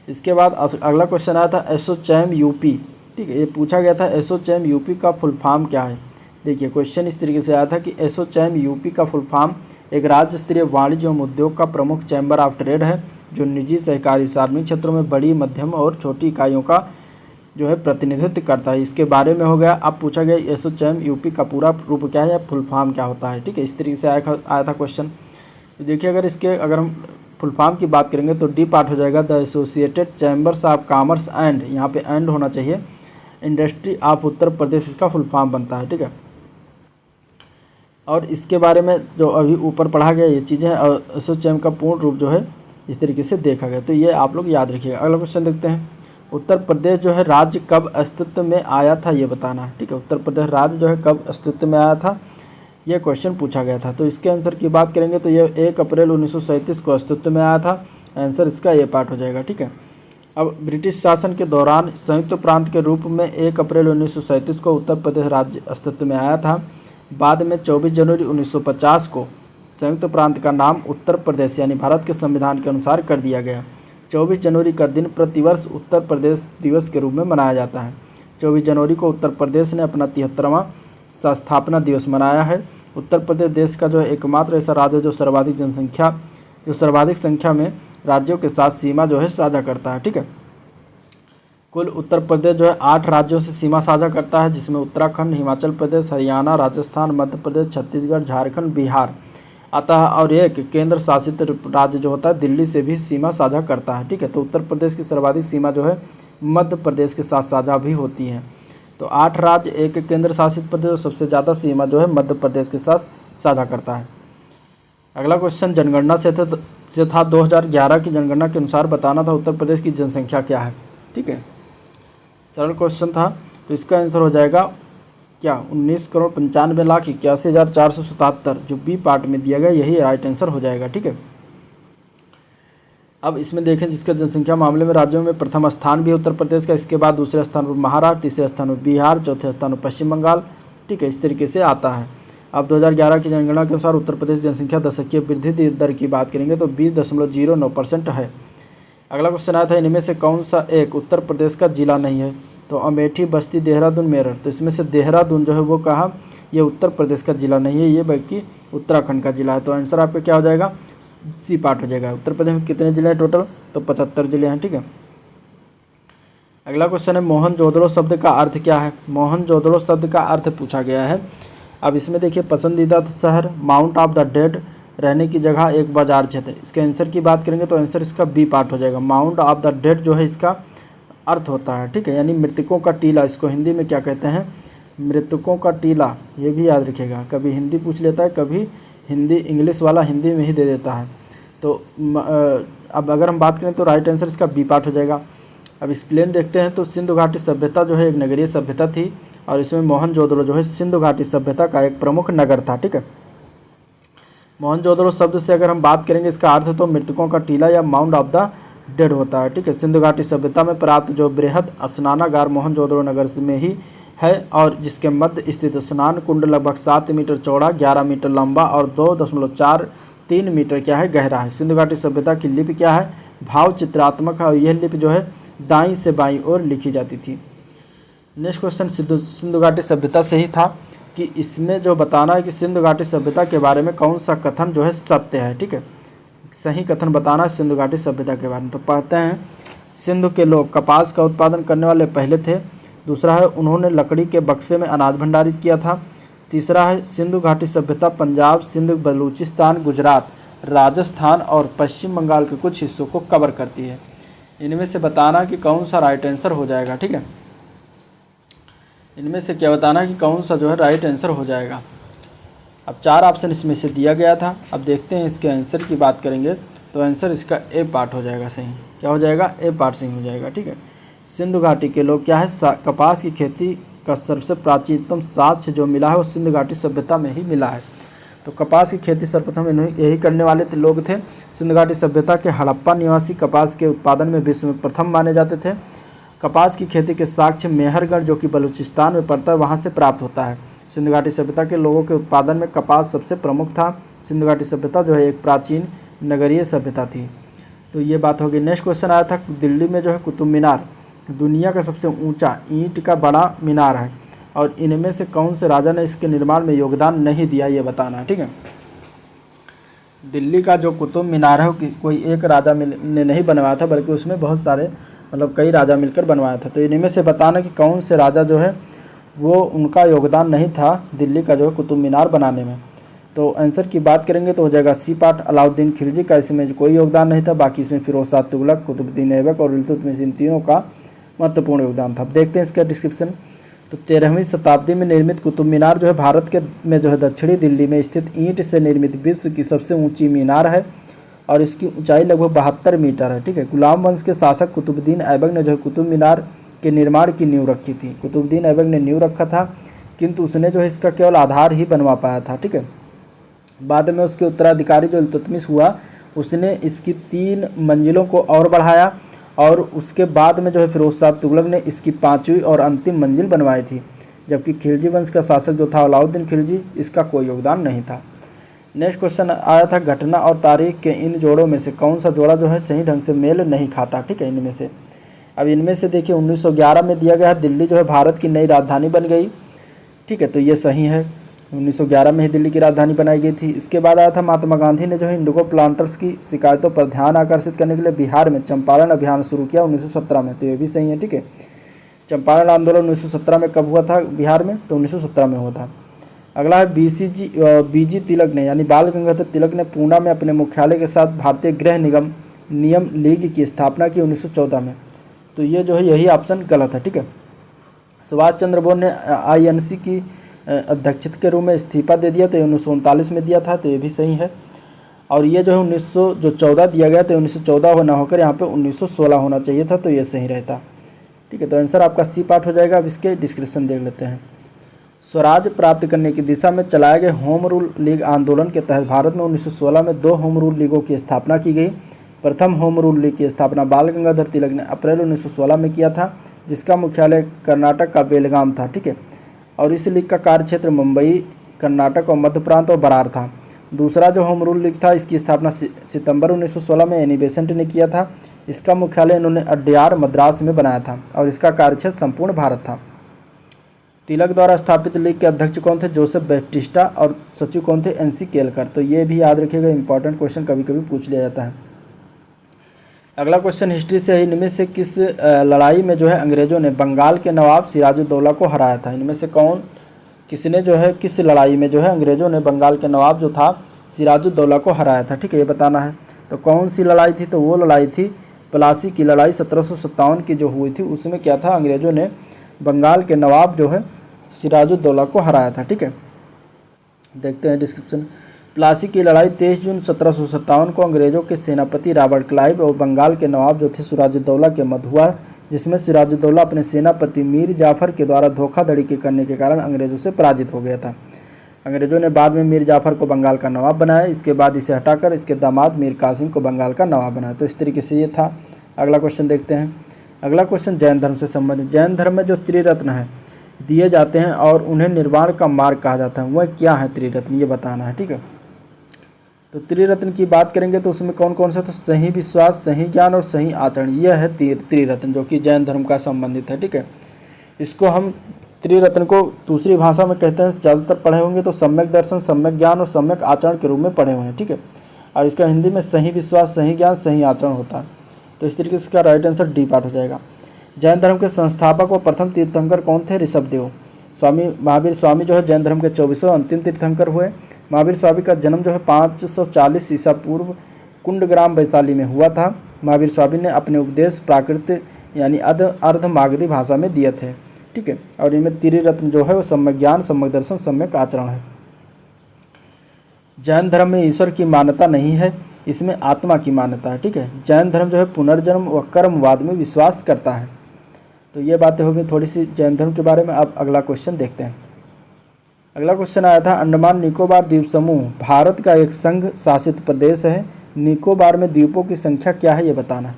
इसके बाद अगला क्वेश्चन आया था एसोचैम यूपी। ठीक है, ये पूछा गया था एसोचैम यूपी का फुल फॉर्म क्या है। देखिए क्वेश्चन इस तरीके से आया था कि एसोचैम यूपी का फुल फॉर्म एक राज्य स्तरीय वाणिज्य एवं उद्योग का प्रमुख चैम्बर ऑफ ट्रेड है, जो निजी, सहकारी, सार्वजनिक क्षेत्रों में बड़ी, मध्यम और छोटी इकाइयों का जो है प्रतिनिधित्व करता है। इसके बारे में हो गया। अब पूछा गया एसोचैम यूपी का पूरा रूप क्या है या फुल फॉर्म क्या होता है। ठीक है, इस तरीके से आया था क्वेश्चन। तो देखिए अगर हम फुल फॉर्म की बात करेंगे तो डी पार्ट हो जाएगा the associated chambers of commerce and, यहाँ पे एंड होना चाहिए, इंडस्ट्री ऑफ उत्तर प्रदेश इसका फुल फॉर्म बनता है। ठीक है, और इसके बारे में जो अभी ऊपर पढ़ा गया ये चीज़ें और एसोचैम का पूर्ण रूप जो है इस तरीके से देखा गया, तो ये आप लोग याद रखिएगा। अगला क्वेश्चन देखते हैं, उत्तर प्रदेश जो है राज्य कब अस्तित्व में आया था ये बताना है। ठीक है, उत्तर प्रदेश राज्य जो है कब अस्तित्व में आया था ये क्वेश्चन पूछा गया था। तो इसके आंसर की बात करेंगे तो ये 1 अप्रैल 1937 को अस्तित्व में आया था। आंसर इसका ये पार्ट हो जाएगा। ठीक है, अब ब्रिटिश शासन के दौरान संयुक्त प्रांत के रूप में 1 अप्रैल 1937 को उत्तर प्रदेश राज्य अस्तित्व में आया था। बाद में 24 जनवरी 1950 को संयुक्त प्रांत का नाम उत्तर प्रदेश यानी भारत के संविधान के अनुसार कर दिया गया। 24 जनवरी का दिन प्रतिवर्ष उत्तर प्रदेश दिवस के रूप में मनाया जाता है। 24 जनवरी को उत्तर प्रदेश ने अपना 73वां स्थापना दिवस मनाया है। उत्तर प्रदेश देश का जो है एकमात्र ऐसा राज्य जो सर्वाधिक संख्या में राज्यों के साथ सीमा जो है साझा करता है। ठीक है, कुल उत्तर प्रदेश जो है 8 राज्यों से सीमा साझा करता है, जिसमें उत्तराखंड, हिमाचल प्रदेश, हरियाणा, राजस्थान, मध्य प्रदेश, छत्तीसगढ़, झारखंड, बिहार आता है और एक केंद्र शासित राज्य जो होता है दिल्ली से भी सीमा साझा करता है। ठीक है, तो उत्तर प्रदेश की सर्वाधिक सीमा जो है मध्य प्रदेश के साथ साझा भी होती है। तो 8 राज्य, एक केंद्र शासित प्रदेश और सबसे ज़्यादा सीमा जो है मध्य प्रदेश के साथ साझा करता है। अगला क्वेश्चन जनगणना से था 2011 की जनगणना के अनुसार बताना था उत्तर प्रदेश की जनसंख्या क्या है। ठीक है, सरल क्वेश्चन था, तो इसका आंसर हो जाएगा क्या 19,95,81,477 जो बी पार्ट में दिया गया यही राइट आंसर हो जाएगा। ठीक है, अब इसमें देखें जिसका जनसंख्या मामले में राज्यों में प्रथम स्थान भी है उत्तर प्रदेश का, इसके बाद दूसरे स्थान पर महाराष्ट्र, तीसरे स्थान पर बिहार, चौथे स्थान पर पश्चिम बंगाल। ठीक है, इस तरीके से आता है। अब 2011 की जनगणना के अनुसार उत्तर प्रदेश जनसंख्या दशकीय वृद्धि दर की बात करेंगे तो 20.09% है। अगला क्वेश्चन आया था इनमें से कौन सा एक उत्तर प्रदेश का जिला नहीं है। तो अमेठी, बस्ती, देहरादून, मेरठ। तो इसमें से देहरादून जो है वो कहा ये उत्तर प्रदेश का जिला नहीं है, ये बल्कि उत्तराखंड का जिला है। तो आंसर आपका क्या हो जाएगा, सी पार्ट हो जाएगा। उत्तर प्रदेश में कितने जिले हैं टोटल, तो 75 जिले हैं। ठीक है, अगला क्वेश्चन है मोहनजोदड़ो शब्द का अर्थ क्या है। मोहनजोदड़ो शब्द का अर्थ पूछा गया है। अब इसमें देखिए पसंदीदा शहर, माउंट ऑफ द डेड, रहने की जगह, एक बाजार क्षेत्र। इसके आंसर की बात करेंगे तो आंसर इसका बी पार्ट हो जाएगा। माउंट ऑफ द डेड जो है इसका अर्थ होता है। ठीक है, यानी मृतकों का टीला, इसको हिंदी में क्या कहते हैं, मृतकों का टीला। ये भी याद रखिएगा, कभी हिंदी पूछ लेता है, कभी हिंदी इंग्लिश वाला हिंदी में ही दे देता है। तो अब अगर हम बात करें तो राइट आंसर इसका बी पार्ट हो जाएगा। अब एक्सप्लेन देखते हैं तो सिंधु घाटी सभ्यता जो है एक नगरीय सभ्यता थी और इसमें मोहनजोदड़ो जो है सिंधु घाटी सभ्यता का एक प्रमुख नगर था। ठीक है, मोहनजोदड़ो शब्द से अगर हम बात करेंगे इसका अर्थ तो मृतकों का टीला या माउंट ऑफ द डेड होता है। ठीक है, सिंधु घाटी सभ्यता में प्राप्त जो बृहद स्नानागार मोहनजोदड़ो नगर में ही है और जिसके मध्य स्थित स्नान कुंड लगभग 7 मीटर चौड़ा, 11 मीटर लंबा और 2.43 मीटर क्या है गहरा है। सिंधु घाटी सभ्यता की लिपि क्या है, भाव चित्रात्मक है और यह लिपि जो है दाईं से बाईं ओर लिखी जाती थी। नेक्स्ट क्वेश्चन सिंधु घाटी सभ्यता से ही था कि इसमें जो बताना है कि सिंधु घाटी सभ्यता के बारे में कौन सा कथन जो है सत्य है। ठीक है, सही कथन बताना है सिंधु घाटी सभ्यता के बारे में। तो पढ़ते हैं, सिंधु के लोग कपास का उत्पादन करने वाले पहले थे। दूसरा है उन्होंने लकड़ी के बक्से में अनाज भंडारित किया था। तीसरा है सिंधु घाटी सभ्यता पंजाब, सिंध, बलूचिस्तान, गुजरात, राजस्थान और पश्चिम बंगाल के कुछ हिस्सों को कवर करती है। इनमें से बताना कि कौन सा राइट आंसर हो जाएगा। ठीक है, इनमें से क्या बताना कि कौन सा जो है राइट आंसर हो जाएगा। अब 4 ऑप्शन इसमें से दिया गया था। अब देखते हैं इसके आंसर की बात करेंगे तो आंसर इसका ए पार्ट हो जाएगा सही। क्या हो जाएगा, ए पार्ट सही हो जाएगा। ठीक है, सिंधु घाटी के लोग क्या है कपास की खेती का सबसे प्राचीनतम साक्ष्य जो मिला है वो सिंधु घाटी सभ्यता में ही मिला है। तो कपास की खेती सर्वप्रथम यही करने वाले लोग थे। सिंधु घाटी सभ्यता के हड़प्पा निवासी कपास के उत्पादन में विश्व में प्रथम माने जाते थे। कपास की खेती के साक्ष्य मेहरगढ़ जो कि बलूचिस्तान में पड़ता है वहाँ से प्राप्त होता है। सिंधु घाटी सभ्यता के लोगों के उत्पादन में कपास सबसे प्रमुख था। सिंधु घाटी सभ्यता जो है एक प्राचीन नगरीय सभ्यता थी। तो ये बात होगी। नेक्स्ट क्वेश्चन आया था दिल्ली में जो है कुतुब मीनार दुनिया का सबसे ऊंचा ईंट का बड़ा मीनार है और इनमें से कौन से राजा ने इसके निर्माण में योगदान नहीं दिया ये बताना है। ठीक है, दिल्ली का जो कुतुब मीनार है वो कोई एक राजा ने नहीं बनवाया था बल्कि उसमें बहुत सारे मतलब कई राजा मिलकर बनवाया था। तो इनमें से बताना कि कौन से राजा जो है वो उनका योगदान नहीं था दिल्ली का जो है कुतुब मीनार बनाने में। तो आंसर की बात करेंगे तो हो जाएगा सी पार्ट। अलाउद्दीन खिलजी का इसमें कोई योगदान नहीं था। बाकी इसमें फिरोज शाह तुगलक, कुतुबुद्दीन ऐबक और इल्तुतमिश इन तीनों का महत्वपूर्ण योगदान था। अब देखते हैं इसका डिस्क्रिप्शन। तो 13वीं शताब्दी में निर्मित कुतुब मीनार जो है भारत के में जो है दक्षिणी दिल्ली में स्थित ईंट से निर्मित विश्व की सबसे ऊंची मीनार है और इसकी ऊंचाई लगभग 72 मीटर है। ठीक है, गुलाम वंश के शासक कुतुबुद्दीन ऐबक ने जो है कुतुब मीनार के निर्माण की नींव रखी थी। कुतुबुद्दीन ऐबक ने नींव रखा था किंतु उसने जो है इसका केवल आधार ही बनवा पाया था। ठीक है, बाद में उसके उत्तराधिकारी जो इल्तुतमिश हुआ उसने इसकी 3 मंजिलों को और बढ़ाया और उसके बाद में जो है फिरोज शाह तुगलक ने इसकी 5वीं और अंतिम मंजिल बनवाई थी। जबकि खिलजी वंश का शासक जो था अलाउद्दीन खिलजी इसका कोई योगदान नहीं था। नेक्स्ट क्वेश्चन आया था घटना और तारीख के इन जोड़ों में से कौन सा जोड़ा जो है सही ढंग से मेल नहीं खाता। ठीक है, इनमें से अब इनमें से देखिए 1911 में दिया गया है दिल्ली जो है भारत की नई राजधानी बन गई। ठीक है, तो ये सही है, 1911 में ही दिल्ली की राजधानी बनाई गई थी। इसके बाद आया था महात्मा गांधी ने जो है इंडिगो प्लांटर्स की शिकायतों पर ध्यान आकर्षित करने के लिए बिहार में चंपारण अभियान शुरू किया 1917 में। तो ये भी सही है। ठीक है, चंपारण आंदोलन 1917 में कब हुआ था बिहार में? तो 1917 में हुआ था। अगला है बीजी तिलक ने यानी बाल गंगाधर तिलक ने पूना में अपने मुख्यालय के साथ भारतीय गृह नियम लीग की स्थापना की 1914 में। तो ये जो है यही ऑप्शन गलत है। ठीक है, सुभाष चंद्र बोस ने INC की अध्यक्षता के रूप में इस्तीफा दे दिया तो 1939 में दिया था। तो ये भी सही है। और ये जो है 1914 दिया गया तो 1914 होना होकर यहाँ पे 1916 होना चाहिए था। तो ये सही रहता। ठीक है, तो आंसर आपका सी पार्ट हो जाएगा। अब इसके डिस्क्रिप्शन देख लेते हैं। स्वराज प्राप्त करने की दिशा में चलाए गए होम रूल लीग आंदोलन के तहत भारत में 1916 में 2 होम रूल लीगों की स्थापना की गई। प्रथम होम रूल लीग की स्थापना बाल गंगाधर तिलक ने अप्रैल 1916 में किया था, जिसका मुख्यालय कर्नाटक का बेलगाम था। ठीक है, और इस लीग का कार्यक्षेत्र मुंबई, कर्नाटक और मध्य प्रांत और बरार था। दूसरा जो होम रूल लीग था इसकी स्थापना सितंबर 1916 में एनी बेसेंट ने किया था। इसका मुख्यालय इन्होंने अड्यार मद्रास में बनाया था और इसका कार्यक्षेत्र संपूर्ण भारत था। तिलक द्वारा स्थापित लीग के अध्यक्ष कौन थे? Joseph Baptista. और सचिव कौन थे? NC केलकर। तो ये भी याद रखिएगा, इंपॉर्टेंट क्वेश्चन कभी कभी पूछ लिया जाता है। अगला क्वेश्चन हिस्ट्री से है। इनमें से किस लड़ाई में जो है अंग्रेजों ने बंगाल के नवाब सिराजुद्दौला को हराया था? इनमें से किसने जो है किस लड़ाई में जो है अंग्रेजों ने बंगाल के नवाब जो था सिराजुद्दौला को हराया था? ठीक है, ये बताना है। तो कौन सी लड़ाई थी? तो वो लड़ाई थी प्लासी की लड़ाई 1757 की जो हुई थी। उसमें क्या था, अंग्रेजों ने बंगाल के नवाब जो है सिराजुद्दौला को हराया था। ठीक है, देखते हैं डिस्क्रिप्शन। प्लासी की लड़ाई 23 जून 1757 को अंग्रेजों के सेनापति रॉबर्ट क्लाइव और बंगाल के नवाब जो थे सिराजुद्दौला के मध्य हुआ, जिसमें सिराजुद्दौला अपने सेनापति मीर जाफर के द्वारा धोखाधड़ी के करने के कारण अंग्रेजों से पराजित हो गया था। अंग्रेजों ने बाद में मीर जाफर को बंगाल का नवाब बनाया। इसके बाद इसे हटाकर इसके दामाद मीर कासिम को बंगाल का नवाब बनाया। तो इस तरीके से ये था। अगला क्वेश्चन देखते हैं। अगला क्वेश्चन जैन धर्म से संबंधित। जैन धर्म में जो त्रिरत्न है दिए जाते हैं और उन्हें निर्वाण का मार्ग कहा जाता है, वह क्या है त्रिरत्न? ये बताना है। ठीक है, तो त्रिरत्न की बात करेंगे तो उसमें कौन कौन सा? तो सही विश्वास, सही ज्ञान और सही आचरण, यह है त्रिरत्न जो कि जैन धर्म का संबंधित है। ठीक है, इसको हम त्रिरत्न को दूसरी भाषा में कहते हैं, ज़्यादातर पढ़े होंगे तो सम्यक दर्शन, सम्यक ज्ञान और सम्यक आचरण के रूप में पढ़े हुए हैं। ठीक है, और इसका हिंदी में सही विश्वास, सही ज्ञान, सही आचरण होता है। तो इस तरीके से इसका राइट आंसर डी पार्ट हो जाएगा। जैन धर्म के संस्थापक व प्रथम तीर्थंकर कौन थे? ऋषभदेव। महावीर स्वामी जो है जैन धर्म के 24वें अंतिम तीर्थंकर हुए। महावीर स्वामी का जन्म जो है 540 ईसा पूर्व कुंडग्राम वैशाली में हुआ था। महावीर स्वामी ने अपने उपदेश प्राकृत यानी अर्धमागधी भाषा में दिए थे। ठीक है, और इनमें त्रिरत्न जो है वो सम्यक ज्ञान, सम्यक दर्शन, सम्यक आचरण है। जैन धर्म में ईश्वर की मान्यता नहीं है, इसमें आत्मा की मान्यता है। ठीक है, जैन धर्म जो है पुनर्जन्म व कर्मवाद में विश्वास करता है। तो ये बातें होगी थोड़ी सी जैन धर्म के बारे में। अब अगला क्वेश्चन देखते हैं। अगला क्वेश्चन आया था अंडमान निकोबार द्वीप समूह भारत का एक संघ शासित प्रदेश है। निकोबार में द्वीपों की संख्या क्या है? ये बताना।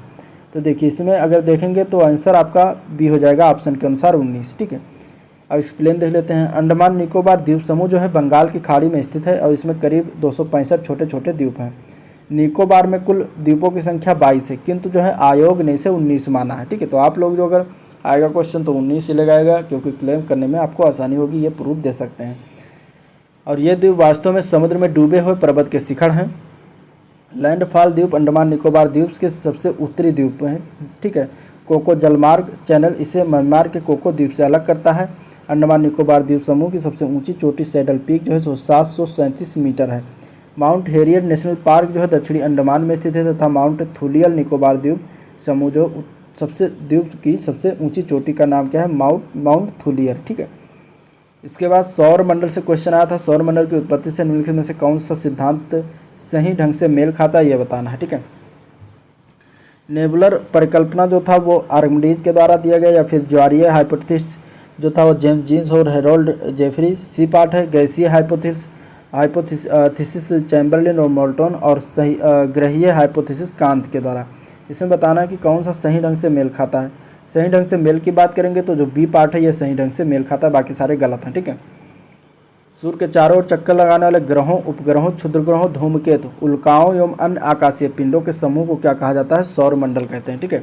तो देखिए इसमें अगर देखेंगे तो आंसर आपका बी हो जाएगा ऑप्शन के अनुसार 19। ठीक है, अब एक्सप्लेन देख लेते हैं। अंडमान निकोबार द्वीप समूह जो है बंगाल की खाड़ी में स्थित है और इसमें करीब 265 छोटे छोटे द्वीप हैं। निकोबार में कुल द्वीपों की संख्या 22 है, किंतु जो है आयोग ने इसे 19 माना है। ठीक है, तो आप लोग जो अगर आएगा क्वेश्चन तो 19 ही लगाएगा, क्योंकि क्लेम करने में आपको आसानी होगी, ये प्रूफ दे सकते हैं। और ये द्वीप वास्तव में समुद्र में डूबे हुए पर्वत के शिखर हैं। लैंडफॉल द्वीप अंडमान निकोबार द्वीप के सबसे उत्तरी द्वीप हैं। ठीक है, कोको जलमार्ग चैनल इसे म्यांमार के कोको द्वीप से अलग करता है। अंडमान निकोबार द्वीप समूह की सबसे ऊंची चोटी सैडल पीक जो है 737 मीटर है। माउंट हेरियट नेशनल पार्क जो है दक्षिणी अंडमान में स्थित है, तथा माउंट थुलियल निकोबार द्वीप समूह जो सबसे द्वीप की सबसे ऊंची चोटी का नाम क्या है, माउंट थुलियर। ठीक है, इसके बाद सौर मंडल से क्वेश्चन आया था। सौर मंडल की उत्पत्ति से निम्नलिखित में से कौन सा सिद्धांत सही ढंग से मेल खाता है, ये बताना है। ठीक है, नेबुलर परिकल्पना जो था वो आर्किमिडीज के द्वारा दिया गया, या फिर ज्वारीय हाइपोथेसिस जो था वो जेम्स जीन्स और हेरोल्ड जेफरी। सी पार्ट है गैसीय हाइपोथेसिस चैम्बरलिन और मोल्टन, और सही ग्रहीय हाइपोथेसिस कांत के द्वारा। इसमें बताना है कि कौन सा सही ढंग से मेल खाता है। सही ढंग से मेल की बात करेंगे तो जो बी पार्ट है ये सही ढंग से मेल खाता है, बाकी सारे गलत हैं। ठीक है, सूर्य के चारों ओर चक्कर लगाने वाले ग्रहों, उपग्रहों, क्षुद्रग्रहों, धूमकेतु, उल्काओं एवं अन्य आकाशीय पिंडों के समूह को क्या कहा जाता है, सौर मंडल कहते हैं। ठीक है,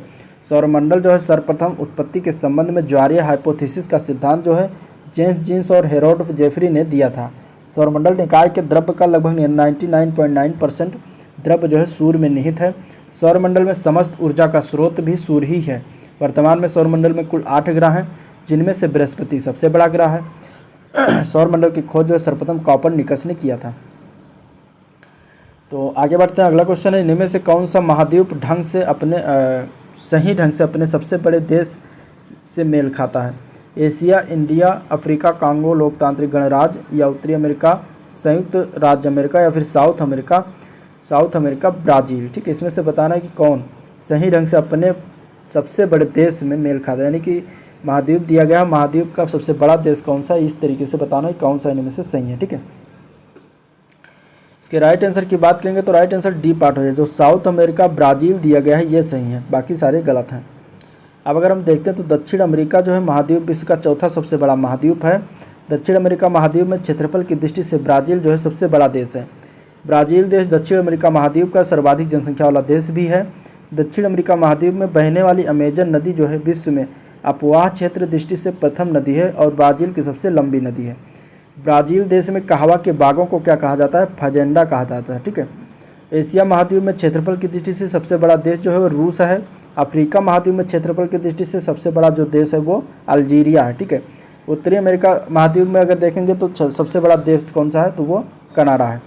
सौर मंडल जो है सर्वप्रथम उत्पत्ति के संबंध में ज्वारीय हाइपोथेसिस का सिद्धांत जो है जेम्स जीन्स और हेरोल्ड जेफरी ने दिया था। सौरमंडल निकाय के द्रव्य का लगभग 99.9% द्रव्य जो है सूर्य में निहित है। सौरमंडल में समस्त ऊर्जा का स्रोत भी सूर्य ही है। वर्तमान में सौरमंडल में कुल 8 ग्रह हैं, जिनमें से बृहस्पति सबसे बड़ा ग्रह है। सौरमंडल की खोज जो है सर्वप्रथम कॉपरनिकस ने किया था। तो आगे बढ़ते हैं, अगला क्वेश्चन है, इनमें से कौन सा महाद्वीप सही ढंग से अपने सबसे बड़े देश से मेल खाता है। एशिया, इंडिया, अफ्रीका, कांगो लोकतांत्रिक गणराज्य, या उत्तरी अमेरिका, संयुक्त राज्य अमेरिका, या फिर साउथ अमेरिका ब्राज़ील। ठीक है, इसमें से बताना है कि कौन सही ढंग से अपने सबसे बड़े देश में मेल खाता है, यानी कि महाद्वीप दिया गया, महाद्वीप का सबसे बड़ा देश कौन सा है, इस तरीके से बताना है कौन सा इनमें से सही है। ठीक है, इसके राइट आंसर की बात करेंगे तो राइट आंसर डी पार्ट हो जाए, जो साउथ अमेरिका ब्राज़ील दिया गया है ये सही है, बाकी सारे गलत हैं। अब अगर हम देखते हैं तो दक्षिण अमेरिका जो है महाद्वीप विश्व का चौथा सबसे बड़ा महाद्वीप है। दक्षिण अमेरिका महाद्वीप में क्षेत्रफल की दृष्टि से ब्राज़ील जो है सबसे बड़ा देश है। ब्राज़ील देश दक्षिण अमेरिका महाद्वीप का सर्वाधिक जनसंख्या वाला देश भी है। दक्षिण अमेरिका महाद्वीप में बहने वाली अमेजन नदी जो है विश्व में अपवाह क्षेत्र दृष्टि से प्रथम नदी है और ब्राज़ील की सबसे लंबी नदी है। ब्राज़ील देश में कहवा के बागों को क्या कहा जाता है, फजेंडा कहा जाता है। ठीक है, एशिया महाद्वीप में क्षेत्रफल की दृष्टि से सबसे बड़ा देश जो है वो रूस है। अफ्रीका महाद्वीप में क्षेत्रफल की दृष्टि से सबसे बड़ा जो देश है वो अल्जीरिया है। ठीक है, उत्तरी अमेरिका महाद्वीप में अगर देखेंगे तो सबसे बड़ा देश कौन सा है, तो वो कनाडा है।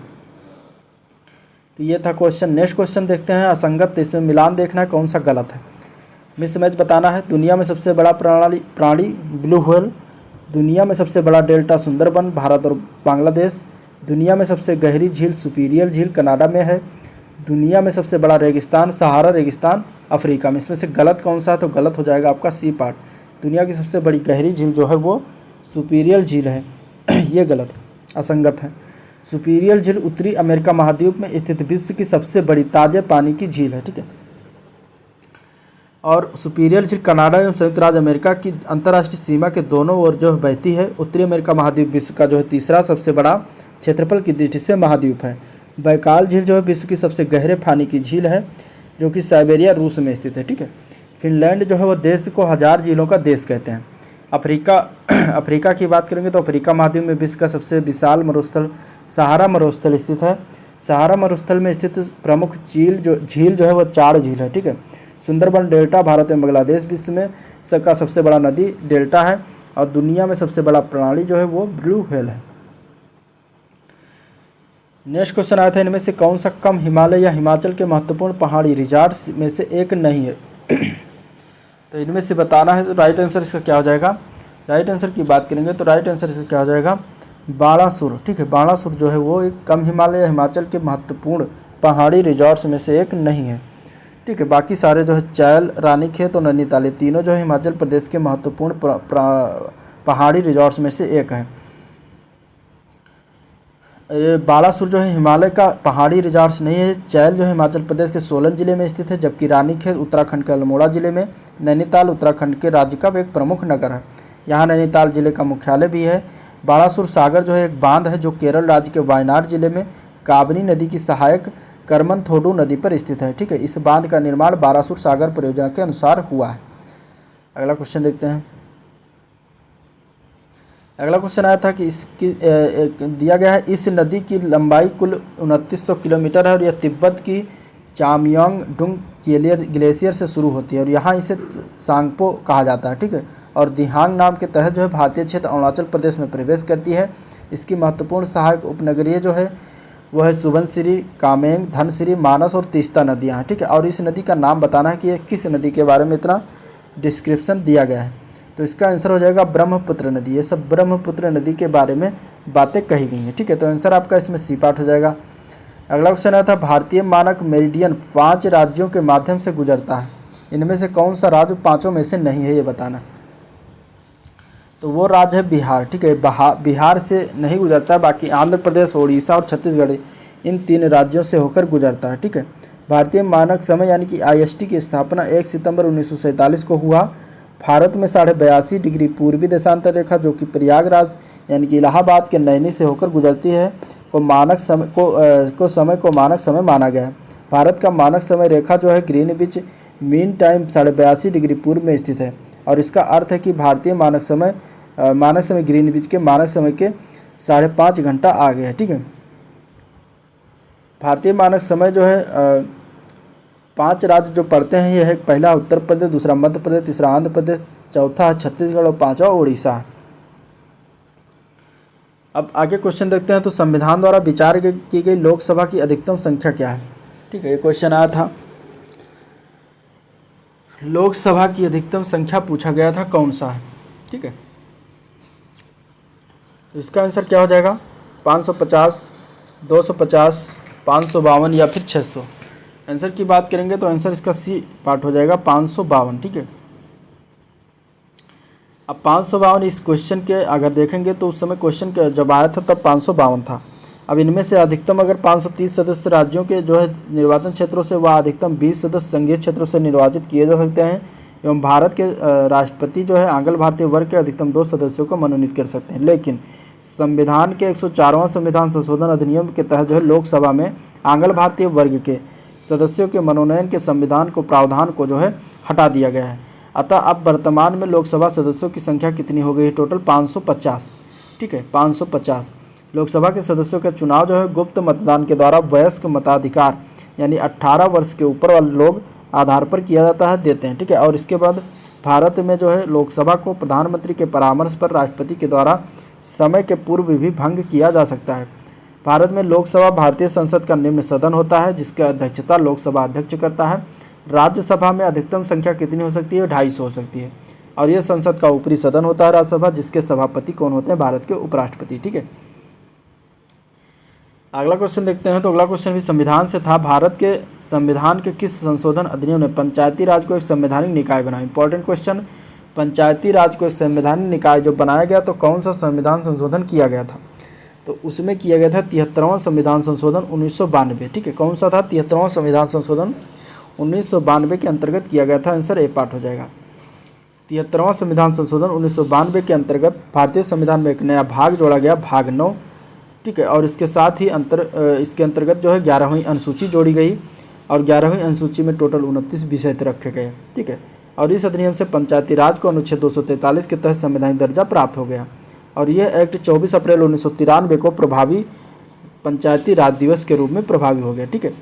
तो ये था क्वेश्चन। नेक्स्ट क्वेश्चन देखते हैं, असंगत, इसमें मिलान देखना है कौन सा गलत है, मिसमैच बताना है। दुनिया में सबसे बड़ा प्राणी ब्लू व्हेल। दुनिया में सबसे बड़ा डेल्टा सुंदरबन, भारत और बांग्लादेश। दुनिया में सबसे गहरी झील सुपीरियर झील कनाडा में है। दुनिया में सबसे बड़ा रेगिस्तान सहारा रेगिस्तान अफ्रीका में। इसमें से गलत कौन सा है, तो गलत हो जाएगा आपका सी पार्ट। दुनिया की सबसे बड़ी गहरी झील जो है वो सुपीरियर झील है। ये गलत, असंगत है। सुपीरियर झील उत्तरी अमेरिका महाद्वीप में स्थित विश्व की सबसे बड़ी ताजे पानी की झील है। ठीक है, और सुपीरियर झील कनाडा एवं संयुक्त राज्य अमेरिका की अंतर्राष्ट्रीय सीमा के दोनों ओर जो बहती है। उत्तरी अमेरिका महाद्वीप विश्व का जो है तीसरा सबसे बड़ा क्षेत्रफल की दृष्टि से महाद्वीप है। बैकाल झील जो है विश्व की सबसे गहरे पानी की झील है, जो कि साइबेरिया रूस में स्थित है। ठीक है, फिनलैंड जो है वो देश को 1000 झीलों का देश कहते हैं। अफ्रीका की बात करेंगे तो अफ्रीका महाद्वीप में विश्व का सबसे विशाल मरुस्थल सहारा मरुस्थल स्थित है। सहारा मरुस्थल में स्थित प्रमुख झील जो है वो 4 झील है। ठीक है, सुंदरबन डेल्टा भारत एवं बांग्लादेश विश्व में का सबसे बड़ा नदी डेल्टा है, और दुनिया में सबसे बड़ा प्राणी जो है वो ब्लू व्हेल है। नेक्स्ट क्वेश्चन आया था, इनमें से कौन सा कम हिमालय या हिमाचल के महत्वपूर्ण पहाड़ी रिजॉर्ट्स में से एक नहीं है। तो इनमें से बताना है, तो राइट आंसर इसका क्या हो जाएगा। राइट आंसर की बात करेंगे तो राइट आंसर इसका क्या हो जाएगा, बाणासुर। ठीक है, बाणासुर जो है वो एक कम हिमालय या हिमाचल के महत्वपूर्ण पहाड़ी रिजॉर्ट्स में से एक नहीं है। ठीक है, बाकी सारे जो है चैल, रानीखेत और नैनीताल तीनों जो है हिमाचल प्रदेश के महत्वपूर्ण पहाड़ी रिजॉर्ट्स में से एक है। बालासुर जो है हिमालय का पहाड़ी रिजॉर्ट्स नहीं है। चैल जो है हिमाचल प्रदेश के सोलन जिले में स्थित है, जबकि रानीखेत उत्तराखंड के अल्मोड़ा जिले में। नैनीताल उत्तराखंड के राज्य का एक प्रमुख नगर है। यहाँ नैनीताल जिले का मुख्यालय भी है। बालासुर सागर जो है एक बांध है जो केरल राज्य के वायनाड जिले में काबनी नदी की सहायक करमनथोडु नदी पर स्थित है। ठीक है, इस बांध का निर्माण बालासुर सागर परियोजना के अनुसार हुआ है। अगला क्वेश्चन देखते हैं। अगला क्वेश्चन आया था कि इसकी दिया गया है इस नदी की लंबाई कुल 2900 किलोमीटर है और यह तिब्बत की चामयांगडुंग ग्लेशियर से शुरू होती है और यहाँ इसे सांगपो कहा जाता है। ठीक है, और दिहांग नाम के तहत जो है भारतीय क्षेत्र अरुणाचल प्रदेश में प्रवेश करती है। इसकी महत्वपूर्ण सहायक उपनगरीय जो है वो है सुबनसिरी, कामेंग, धनसिरी, मानस और तीस्ता नदियाँ हैं। ठीक है, और इस नदी का नाम बताना है कि ये किस नदी के बारे में इतना डिस्क्रिप्शन दिया गया है। तो इसका आंसर हो जाएगा ब्रह्मपुत्र नदी। ये सब ब्रह्मपुत्र नदी के बारे में बातें कही गई हैं। ठीक है, तो आंसर आपका इसमें सी पार्ट हो जाएगा। अगला क्वेश्चन आया था भारतीय मानक मेरिडियन 5 राज्यों के माध्यम से गुजरता है। इनमें से कौन सा राज्य 5 में से नहीं है, ये बताना। तो वो राज्य है बिहार। ठीक है, बिहार से नहीं गुजरता, बाकी आंध्र प्रदेश, उड़ीसा और छत्तीसगढ़ इन 3 राज्यों से होकर गुजरता है। ठीक है, भारतीय मानक समय यानी कि IST की स्थापना 1 सितंबर 1947 को हुआ। भारत में 82.5 डिग्री पूर्वी देशांतर रेखा जो कि प्रयागराज यानी कि इलाहाबाद के नैनी से होकर गुजरती है को मानक समय माना गया है। भारत का मानक समय रेखा जो है ग्रीनविच मीन टाइम 82.5 डिग्री पूर्व में स्थित है और इसका अर्थ है कि भारतीय मानक समय ग्रीनविच के मानक समय के 5.5 घंटा आगे है। ठीक है, भारतीय मानक समय जो है 5 राज्य जो पढ़ते हैं ये है, पहला उत्तर प्रदेश, दूसरा मध्य प्रदेश, तीसरा आंध्र प्रदेश, चौथा है छत्तीसगढ़ और 5वां उड़ीसा। अब आगे क्वेश्चन देखते हैं। तो संविधान द्वारा विचार की गई लोकसभा की अधिकतम संख्या क्या है। ठीक है, ये क्वेश्चन आया था। लोकसभा की अधिकतम संख्या पूछा गया था, कौन सा है। ठीक है, तो इसका आंसर क्या हो जाएगा 550, 250, 552 या फिर 600। आंसर की बात करेंगे तो आंसर इसका सी पार्ट हो जाएगा 552। ठीक है, अब 552 इस क्वेश्चन के अगर देखेंगे तो उस समय क्वेश्चन जब आया था तब 552 था। अब इनमें से अधिकतम अगर 530 सदस्य राज्यों के जो है निर्वाचन क्षेत्रों से वह अधिकतम 20 सदस्य संघीय क्षेत्रों से निर्वाचित किए जा सकते हैं एवं भारत के राष्ट्रपति जो है आंग्ल भारतीय वर्ग के अधिकतम 2 सदस्यों को मनोनीत कर सकते हैं। लेकिन संविधान के 104वां संविधान संशोधन अधिनियम के तहत जो है लोकसभा में आंग्ल भारतीय वर्ग के सदस्यों के मनोनयन के संविधान को प्रावधान को जो है हटा दिया गया है। अतः अब वर्तमान में लोकसभा सदस्यों की संख्या कितनी हो गई है, टोटल 550। ठीक है, 550 लोकसभा के सदस्यों का चुनाव जो है गुप्त मतदान के द्वारा वयस्क मताधिकार यानी 18 वर्ष के ऊपर वाले लोग आधार पर किया जाता है, देते हैं। ठीक है, और इसके बाद भारत में जो है लोकसभा को प्रधानमंत्री के परामर्श पर राष्ट्रपति के द्वारा समय के पूर्व भी भंग किया जा सकता है। भारत में लोकसभा भारतीय संसद का निम्न सदन होता है जिसकी अध्यक्षता लोकसभा अध्यक्ष करता है। राज्यसभा में अधिकतम संख्या कितनी हो सकती है, 250 हो सकती है और यह संसद का ऊपरी सदन होता है राज्यसभा, जिसके सभापति कौन होते हैं, भारत के उपराष्ट्रपति। ठीक है, अगला क्वेश्चन देखते हैं। तो अगला क्वेश्चन भी संविधान से था। भारत के संविधान के किस संशोधन अधिनियम ने पंचायती राज को एक संवैधानिक निकाय बनाया। इंपॉर्टेंट क्वेश्चन, पंचायती राज को एक संवैधानिक निकाय जो बनाया गया तो कौन सा संविधान संशोधन किया गया था, तो उसमें किया गया था 73वां संविधान संशोधन 1992। ठीक है, कौन सा था, 73वां संविधान संशोधन 1992 के अंतर्गत किया गया था। आंसर ए पार्ट हो जाएगा। 73वां संविधान संशोधन 1992 के अंतर्गत भारतीय संविधान में एक नया भाग जोड़ा गया, भाग 9। ठीक है, और इसके साथ ही इसके अंतर्गत जो है 11वीं अनुसूची जोड़ी गई और 11वीं अनुसूची में टोटल 29 विषय रखे गए। ठीक है, और इस अधिनियम से पंचायती राज को अनुच्छेद 243 के तहत संवैधानिक दर्जा प्राप्त हो गया और यह एक्ट 24 अप्रैल 1993 को प्रभावी पंचायती राज दिवस के रूप में प्रभावी हो गया। ठीक है,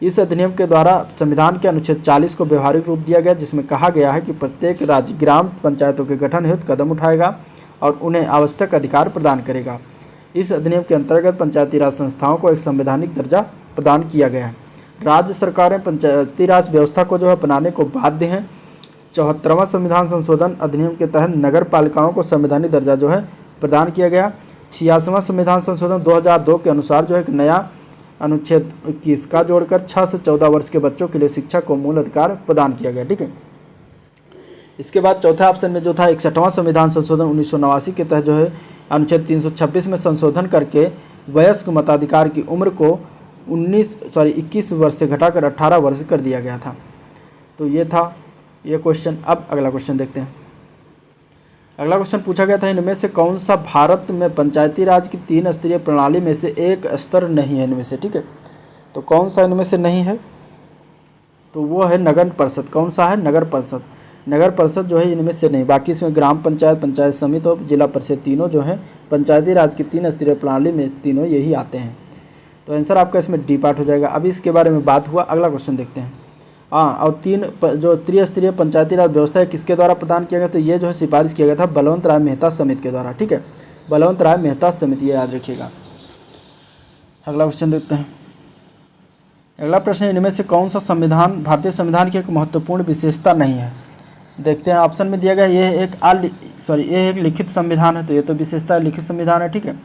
इस अधिनियम के द्वारा संविधान के अनुच्छेद 40 को व्यवहारिक रूप दिया गया जिसमें कहा गया है कि प्रत्येक राज्य ग्राम पंचायतों के गठन हेतु कदम उठाएगा और उन्हें आवश्यक अधिकार प्रदान करेगा। इस अधिनियम के अंतर्गत पंचायती राज संस्थाओं को एक संवैधानिक दर्जा प्रदान किया गया है। राज्य सरकारें पंचायती राज व्यवस्था को जो है अपनाने को बाध्य हैं। 74वां संविधान संशोधन अधिनियम के तहत नगर पालिकाओं को संवैधानिक दर्जा जो है प्रदान किया गया। 86वां संविधान संशोधन 2002 के अनुसार जो है एक नया अनुच्छेद 21 का जोड़कर 6 से 14 वर्ष के बच्चों के लिए शिक्षा को मूल अधिकार प्रदान किया गया। ठीक है, इसके बाद चौथा ऑप्शन में जो था 61वां संविधान संशोधन 1989 के तहत जो है अनुच्छेद 326 में संशोधन करके वयस्क मताधिकार की उम्र को 21 वर्ष से घटाकर 18 वर्ष कर दिया गया था। तो ये था ये क्वेश्चन। अब अगला क्वेश्चन देखते हैं। अगला क्वेश्चन पूछा गया था, इनमें से कौन सा भारत में पंचायती राज की 3 स्तरीय प्रणाली में से एक स्तर नहीं है इनमें से, ठीक है। तो कौन सा इनमें से नहीं है, तो वो है नगर परिषद। कौन सा है, नगर परिषद। नगर परिषद जो है इनमें से नहीं, बाकी इसमें ग्राम पंचायत, पंचायत समिति और जिला परिषद तीनों जो है पंचायती राज की 3 स्तरीय प्रणाली में तीनों यही आते हैं। तो आंसर आपका इसमें डी पार्ट हो जाएगा। अभी इसके बारे में बात हुआ, अगला क्वेश्चन देखते हैं। हाँ, और 3 जो त्रिस्तरीय पंचायती राज व्यवस्था है किसके द्वारा प्रदान किया गया, तो ये जो है सिफारिश किया गया था बलवंत राय मेहता समिति के द्वारा, ठीक है। बलवंत राय मेहता समिति, ये याद रखिएगा। अगला क्वेश्चन देखते हैं। अगला प्रश्न, इनमें से कौन सा संविधान भारतीय संविधान की एक महत्वपूर्ण विशेषता नहीं है। देखते हैं, ऑप्शन में दिया गया ये एक लिखित संविधान है, तो ये तो विशेषता लिखित संविधान है, ठीक है।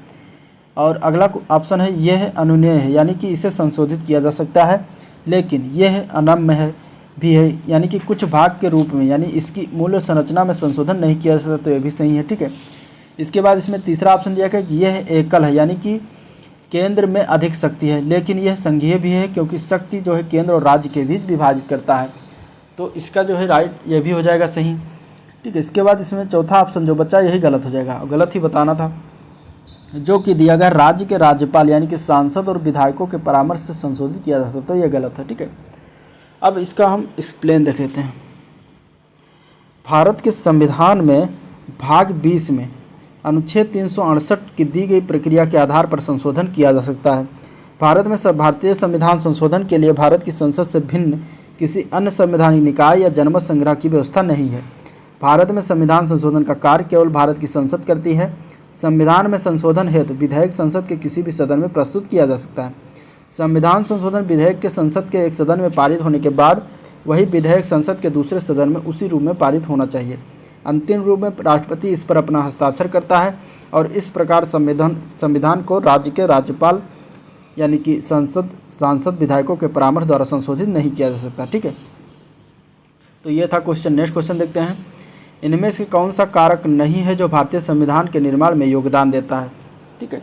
और अगला ऑप्शन है यह अनुमेय है, यानी कि इसे संशोधित किया जा सकता है, लेकिन यह अनम्य है भी है, यानी कि कुछ भाग के रूप में, यानी इसकी मूल संरचना में संशोधन नहीं किया जा सकता, तो ये भी सही है, ठीक है। इसके बाद इसमें तीसरा ऑप्शन दिया गया कि यह एकल है, यानी कि केंद्र में अधिक शक्ति है, लेकिन यह संघीय भी है क्योंकि शक्ति जो है केंद्र और राज्य के बीच विभाजित करता है। तो इसका जो है राइट ये भी हो जाएगा सही, ठीक है। इसके बाद इसमें चौथा ऑप्शन जो बचा यही गलत हो जाएगा, गलत ही बताना था, जो कि दिया गया राज्य के राज्यपाल यानी कि सांसद और विधायकों के परामर्श से संशोधित किया जा सकता है, तो ये गलत है, ठीक है। अब इसका हम एक्सप्लेन देख लेते हैं। भारत के संविधान में भाग 20 में अनुच्छेद 368 की दी गई प्रक्रिया के आधार पर संशोधन किया जा सकता है। भारत में भारतीय संविधान संशोधन के लिए भारत की संसद से भिन्न किसी अन्य संवैधानिक निकाय या जनमत संग्रह की व्यवस्था नहीं है। भारत में संविधान संशोधन का कार्य केवल भारत की संसद करती है। संविधान में संशोधन हेतु विधेयक संसद के किसी भी सदन में प्रस्तुत किया जा सकता है। संविधान संशोधन विधेयक के संसद के एक सदन में पारित होने के बाद वही विधेयक संसद के दूसरे सदन में उसी रूप में पारित होना चाहिए। अंतिम रूप में राष्ट्रपति इस पर अपना हस्ताक्षर करता है और इस प्रकार संविधान को राज्य के राज्यपाल यानी कि सांसद विधायकों के परामर्श द्वारा संशोधित नहीं किया जा सकता, ठीक है। तो ये था क्वेश्चन। नेक्स्ट क्वेश्चन देखते हैं। इनमें से कौन सा कारक नहीं है जो भारतीय संविधान के निर्माण में योगदान देता है, ठीक है।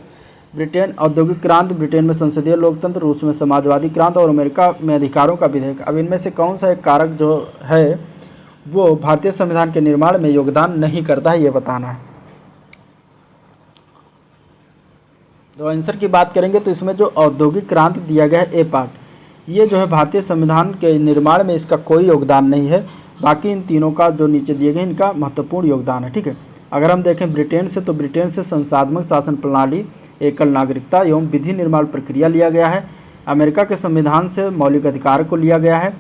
ब्रिटेन औद्योगिक क्रांति, ब्रिटेन में संसदीय लोकतंत्र, रूस में समाजवादी क्रांति और अमेरिका में अधिकारों का विधेयक। अब इनमें से कौन सा एक कारक जो है वो भारतीय संविधान के निर्माण में योगदान नहीं करता है, ये बताना है। तो आंसर की बात करेंगे तो इसमें जो औद्योगिक क्रांति दिया गया है ए पार्ट, ये जो है भारतीय संविधान के निर्माण में इसका कोई योगदान नहीं है। बाकी इन तीनों का जो नीचे दिए गए इनका महत्वपूर्ण योगदान है, ठीक है। अगर हम देखें ब्रिटेन से, तो ब्रिटेन से संसाधक शासन प्रणाली, एकल नागरिकता एवं विधि निर्माण प्रक्रिया लिया गया है। अमेरिका के संविधान से मौलिक अधिकार को लिया गया है,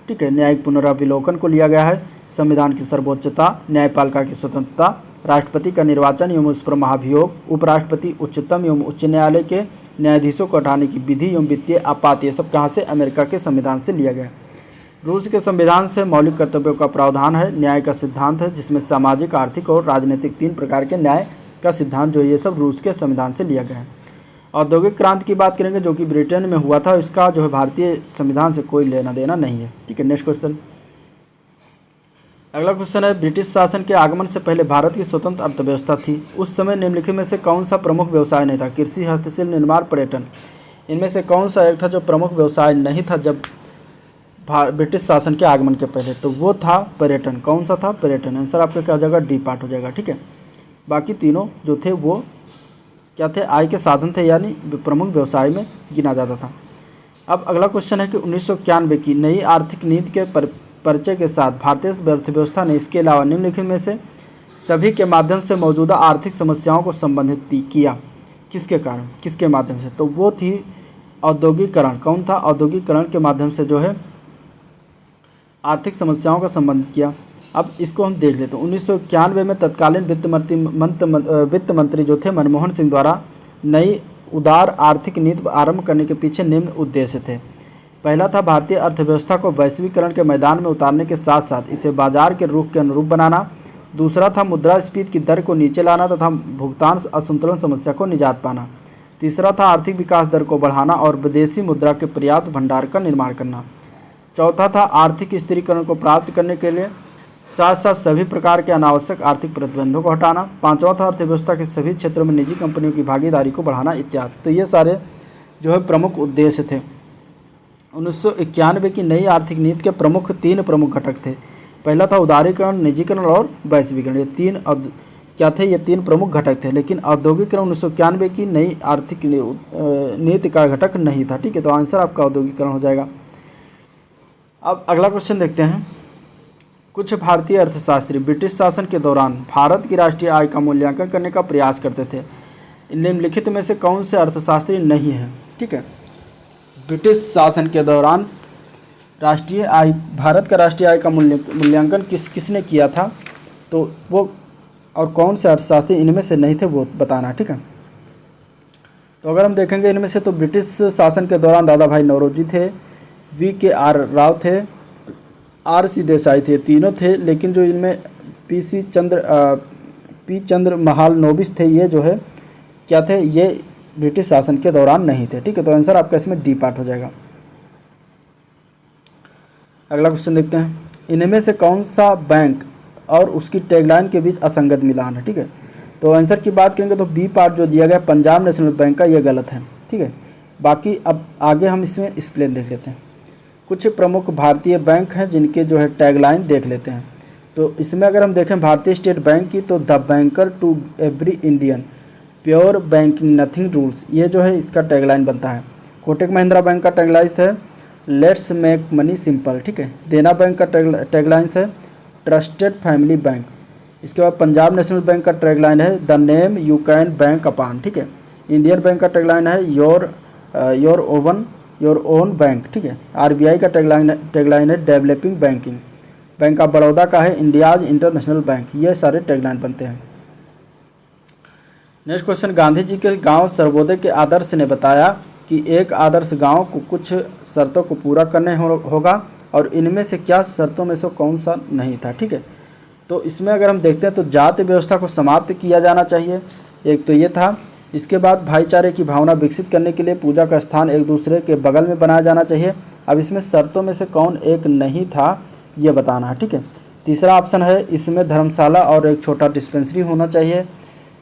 ठीक है। न्यायिक पुनरावलोकन को लिया गया है, संविधान की सर्वोच्चता, न्यायपालिका की स्वतंत्रता, राष्ट्रपति का निर्वाचन एवं उस पर महाभियोग, उपराष्ट्रपति, उच्चतम एवं उच्च न्यायालय के न्यायाधीशों को हटाने की विधि एवं वित्तीय आपात, ये सब कहाँ से, अमेरिका के संविधान से लिया गया। रूस के संविधान से मौलिक कर्तव्यों का प्रावधान है, न्याय का सिद्धांत है जिसमें सामाजिक, आर्थिक और राजनीतिक 3 प्रकार के न्याय का सिद्धांत जो ये सब रूस के संविधान से लिया गया है। औद्योगिक क्रांति की बात करेंगे जो कि ब्रिटेन में हुआ था, इसका जो है भारतीय संविधान से कोई लेना देना नहीं है, ठीक है। Next question. अगला क्वेश्चन है, ब्रिटिश शासन के आगमन से पहले भारत की स्वतंत्र अर्थव्यवस्था थी। उस समय निम्नलिखित में से कौन सा प्रमुख व्यवसाय नहीं था। कृषि, हस्तशिल्प, निर्माण, पर्यटन। इनमें से कौन सा एक था जो प्रमुख व्यवसाय नहीं था जब ब्रिटिश शासन के आगमन के पहले, तो वो था पर्यटन। कौन सा था, पर्यटन। आंसर आपका क्या हो जाएगा, डी पार्ट हो जाएगा, ठीक है। बाकी तीनों जो थे वो क्या थे, आय के साधन थे, यानी प्रमुख व्यवसाय में गिना जाता था। अब अगला क्वेश्चन है कि 1991 की नई आर्थिक नीति के परिचय के साथ भारतीय अर्थव्यवस्था ने इसके अलावा निम्नलिखित में से सभी के माध्यम से मौजूदा आर्थिक समस्याओं को संबोधित किया। किसके कारण, किसके माध्यम से, तो वो थी औद्योगिकरण। कौन था, औद्योगिकरण के माध्यम से जो है आर्थिक समस्याओं का संबंधित किया। अब इसको हम देख लेते हैं। 1991 में तत्कालीन वित्त मंत्री जो थे मनमोहन सिंह द्वारा नई उदार आर्थिक नीति आरंभ करने के पीछे निम्न उद्देश्य थे। पहला था भारतीय अर्थव्यवस्था को वैश्वीकरण के मैदान में उतारने के साथ साथ इसे बाजार के रुख के अनुरूप बनाना। दूसरा था मुद्रास्फीति की दर को नीचे लाना तथा भुगतान असंतुलन समस्या को निजात पाना। तीसरा था आर्थिक विकास दर को बढ़ाना और विदेशी मुद्रा के पर्याप्त भंडार का निर्माण करना। चौथा था आर्थिक स्थिरीकरण को प्राप्त करने के लिए साथ साथ सभी प्रकार के अनावश्यक आर्थिक प्रतिबंधों को हटाना। पांचवा था अर्थव्यवस्था के सभी क्षेत्रों में निजी कंपनियों की भागीदारी को बढ़ाना इत्यादि। तो ये सारे जो है प्रमुख उद्देश्य थे। 1991 की नई आर्थिक नीति के तीन प्रमुख घटक थे। पहला था उदारीकरण, निजीकरण और वैश्वीकरण। ये क्या थे? ये तीन प्रमुख घटक थे। लेकिन औद्योगिकरण 1991 की नई आर्थिक नीति का घटक नहीं था। ठीक है, तो आंसर आपका औद्योगिकरण हो जाएगा। अब अगला क्वेश्चन देखते हैं। कुछ भारतीय अर्थशास्त्री ब्रिटिश शासन के दौरान भारत की राष्ट्रीय आय का मूल्यांकन करने का प्रयास करते थे। निम्नलिखित में से कौन से अर्थशास्त्री नहीं हैं? ठीक है, ब्रिटिश शासन के दौरान भारत का राष्ट्रीय आय का मूल्यांकन किसने किया था, तो वो और कौन से अर्थशास्त्री इनमें से नहीं थे वो बताना। ठीक है, तो अगर हम देखेंगे इनमें से, तो ब्रिटिश शासन के दौरान दादा भाई नौरोजी थे, VKR राव थे, RC देसाई थे, तीनों थे। लेकिन जो इनमें पी चंद्र महालनोबिस थे, ये जो है क्या थे? ये ब्रिटिश शासन के दौरान नहीं थे। ठीक है, तो आंसर आपका इसमें डी पार्ट हो जाएगा। अगला क्वेश्चन देखते हैं। इनमें से कौन सा बैंक और उसकी टैगलाइन के बीच असंगत मिलान है? ठीक है, तो आंसर की बात करेंगे तो बी पार्ट जो दिया गया पंजाब नेशनल बैंक का, ये गलत है। ठीक है, बाकी अब आगे हम इसमें एक्सप्लेन देख लेते हैं। कुछ प्रमुख भारतीय बैंक हैं जिनके जो है टैगलाइन देख लेते हैं। तो इसमें अगर हम देखें भारतीय स्टेट बैंक की, तो the banker to every Indian, pure banking nothing rules, ये जो है इसका टैगलाइन बनता है। कोटक महिंद्रा बैंक का टैगलाइन है लेट्स मेक मनी सिंपल। ठीक है, देना बैंक का टैगलाइन है ट्रस्टेड फैमिली बैंक। इसके बाद पंजाब नेशनल बैंक का टैगलाइन है the name you can bank upon. ठीक है, इंडियन बैंक का टैगलाइन है योर ओन बैंक। ठीक है, RBI का टैगलाइन है developing banking. Bank of Baroda का है इंडियाज इंटरनेशनल बैंक। ये सारे टैगलाइन बनते हैं। नेक्स्ट क्वेश्चन, गांधी जी के गांव सर्वोदय के आदर्श ने बताया कि एक आदर्श गांव को कुछ शर्तों को पूरा करने होगा और इनमें से क्या शर्तों में से कौन सा नहीं था? ठीक है, तो इसमें अगर हम देखते हैं तो जाति व्यवस्था को समाप्त किया जाना चाहिए, एक तो ये था। इसके बाद भाईचारे की भावना विकसित करने के लिए पूजा का स्थान एक दूसरे के बगल में बनाया जाना चाहिए। अब इसमें शर्तों में से कौन एक नहीं था ये बताना है। ठीक है, तीसरा ऑप्शन है इसमें धर्मशाला और एक छोटा डिस्पेंसरी होना चाहिए।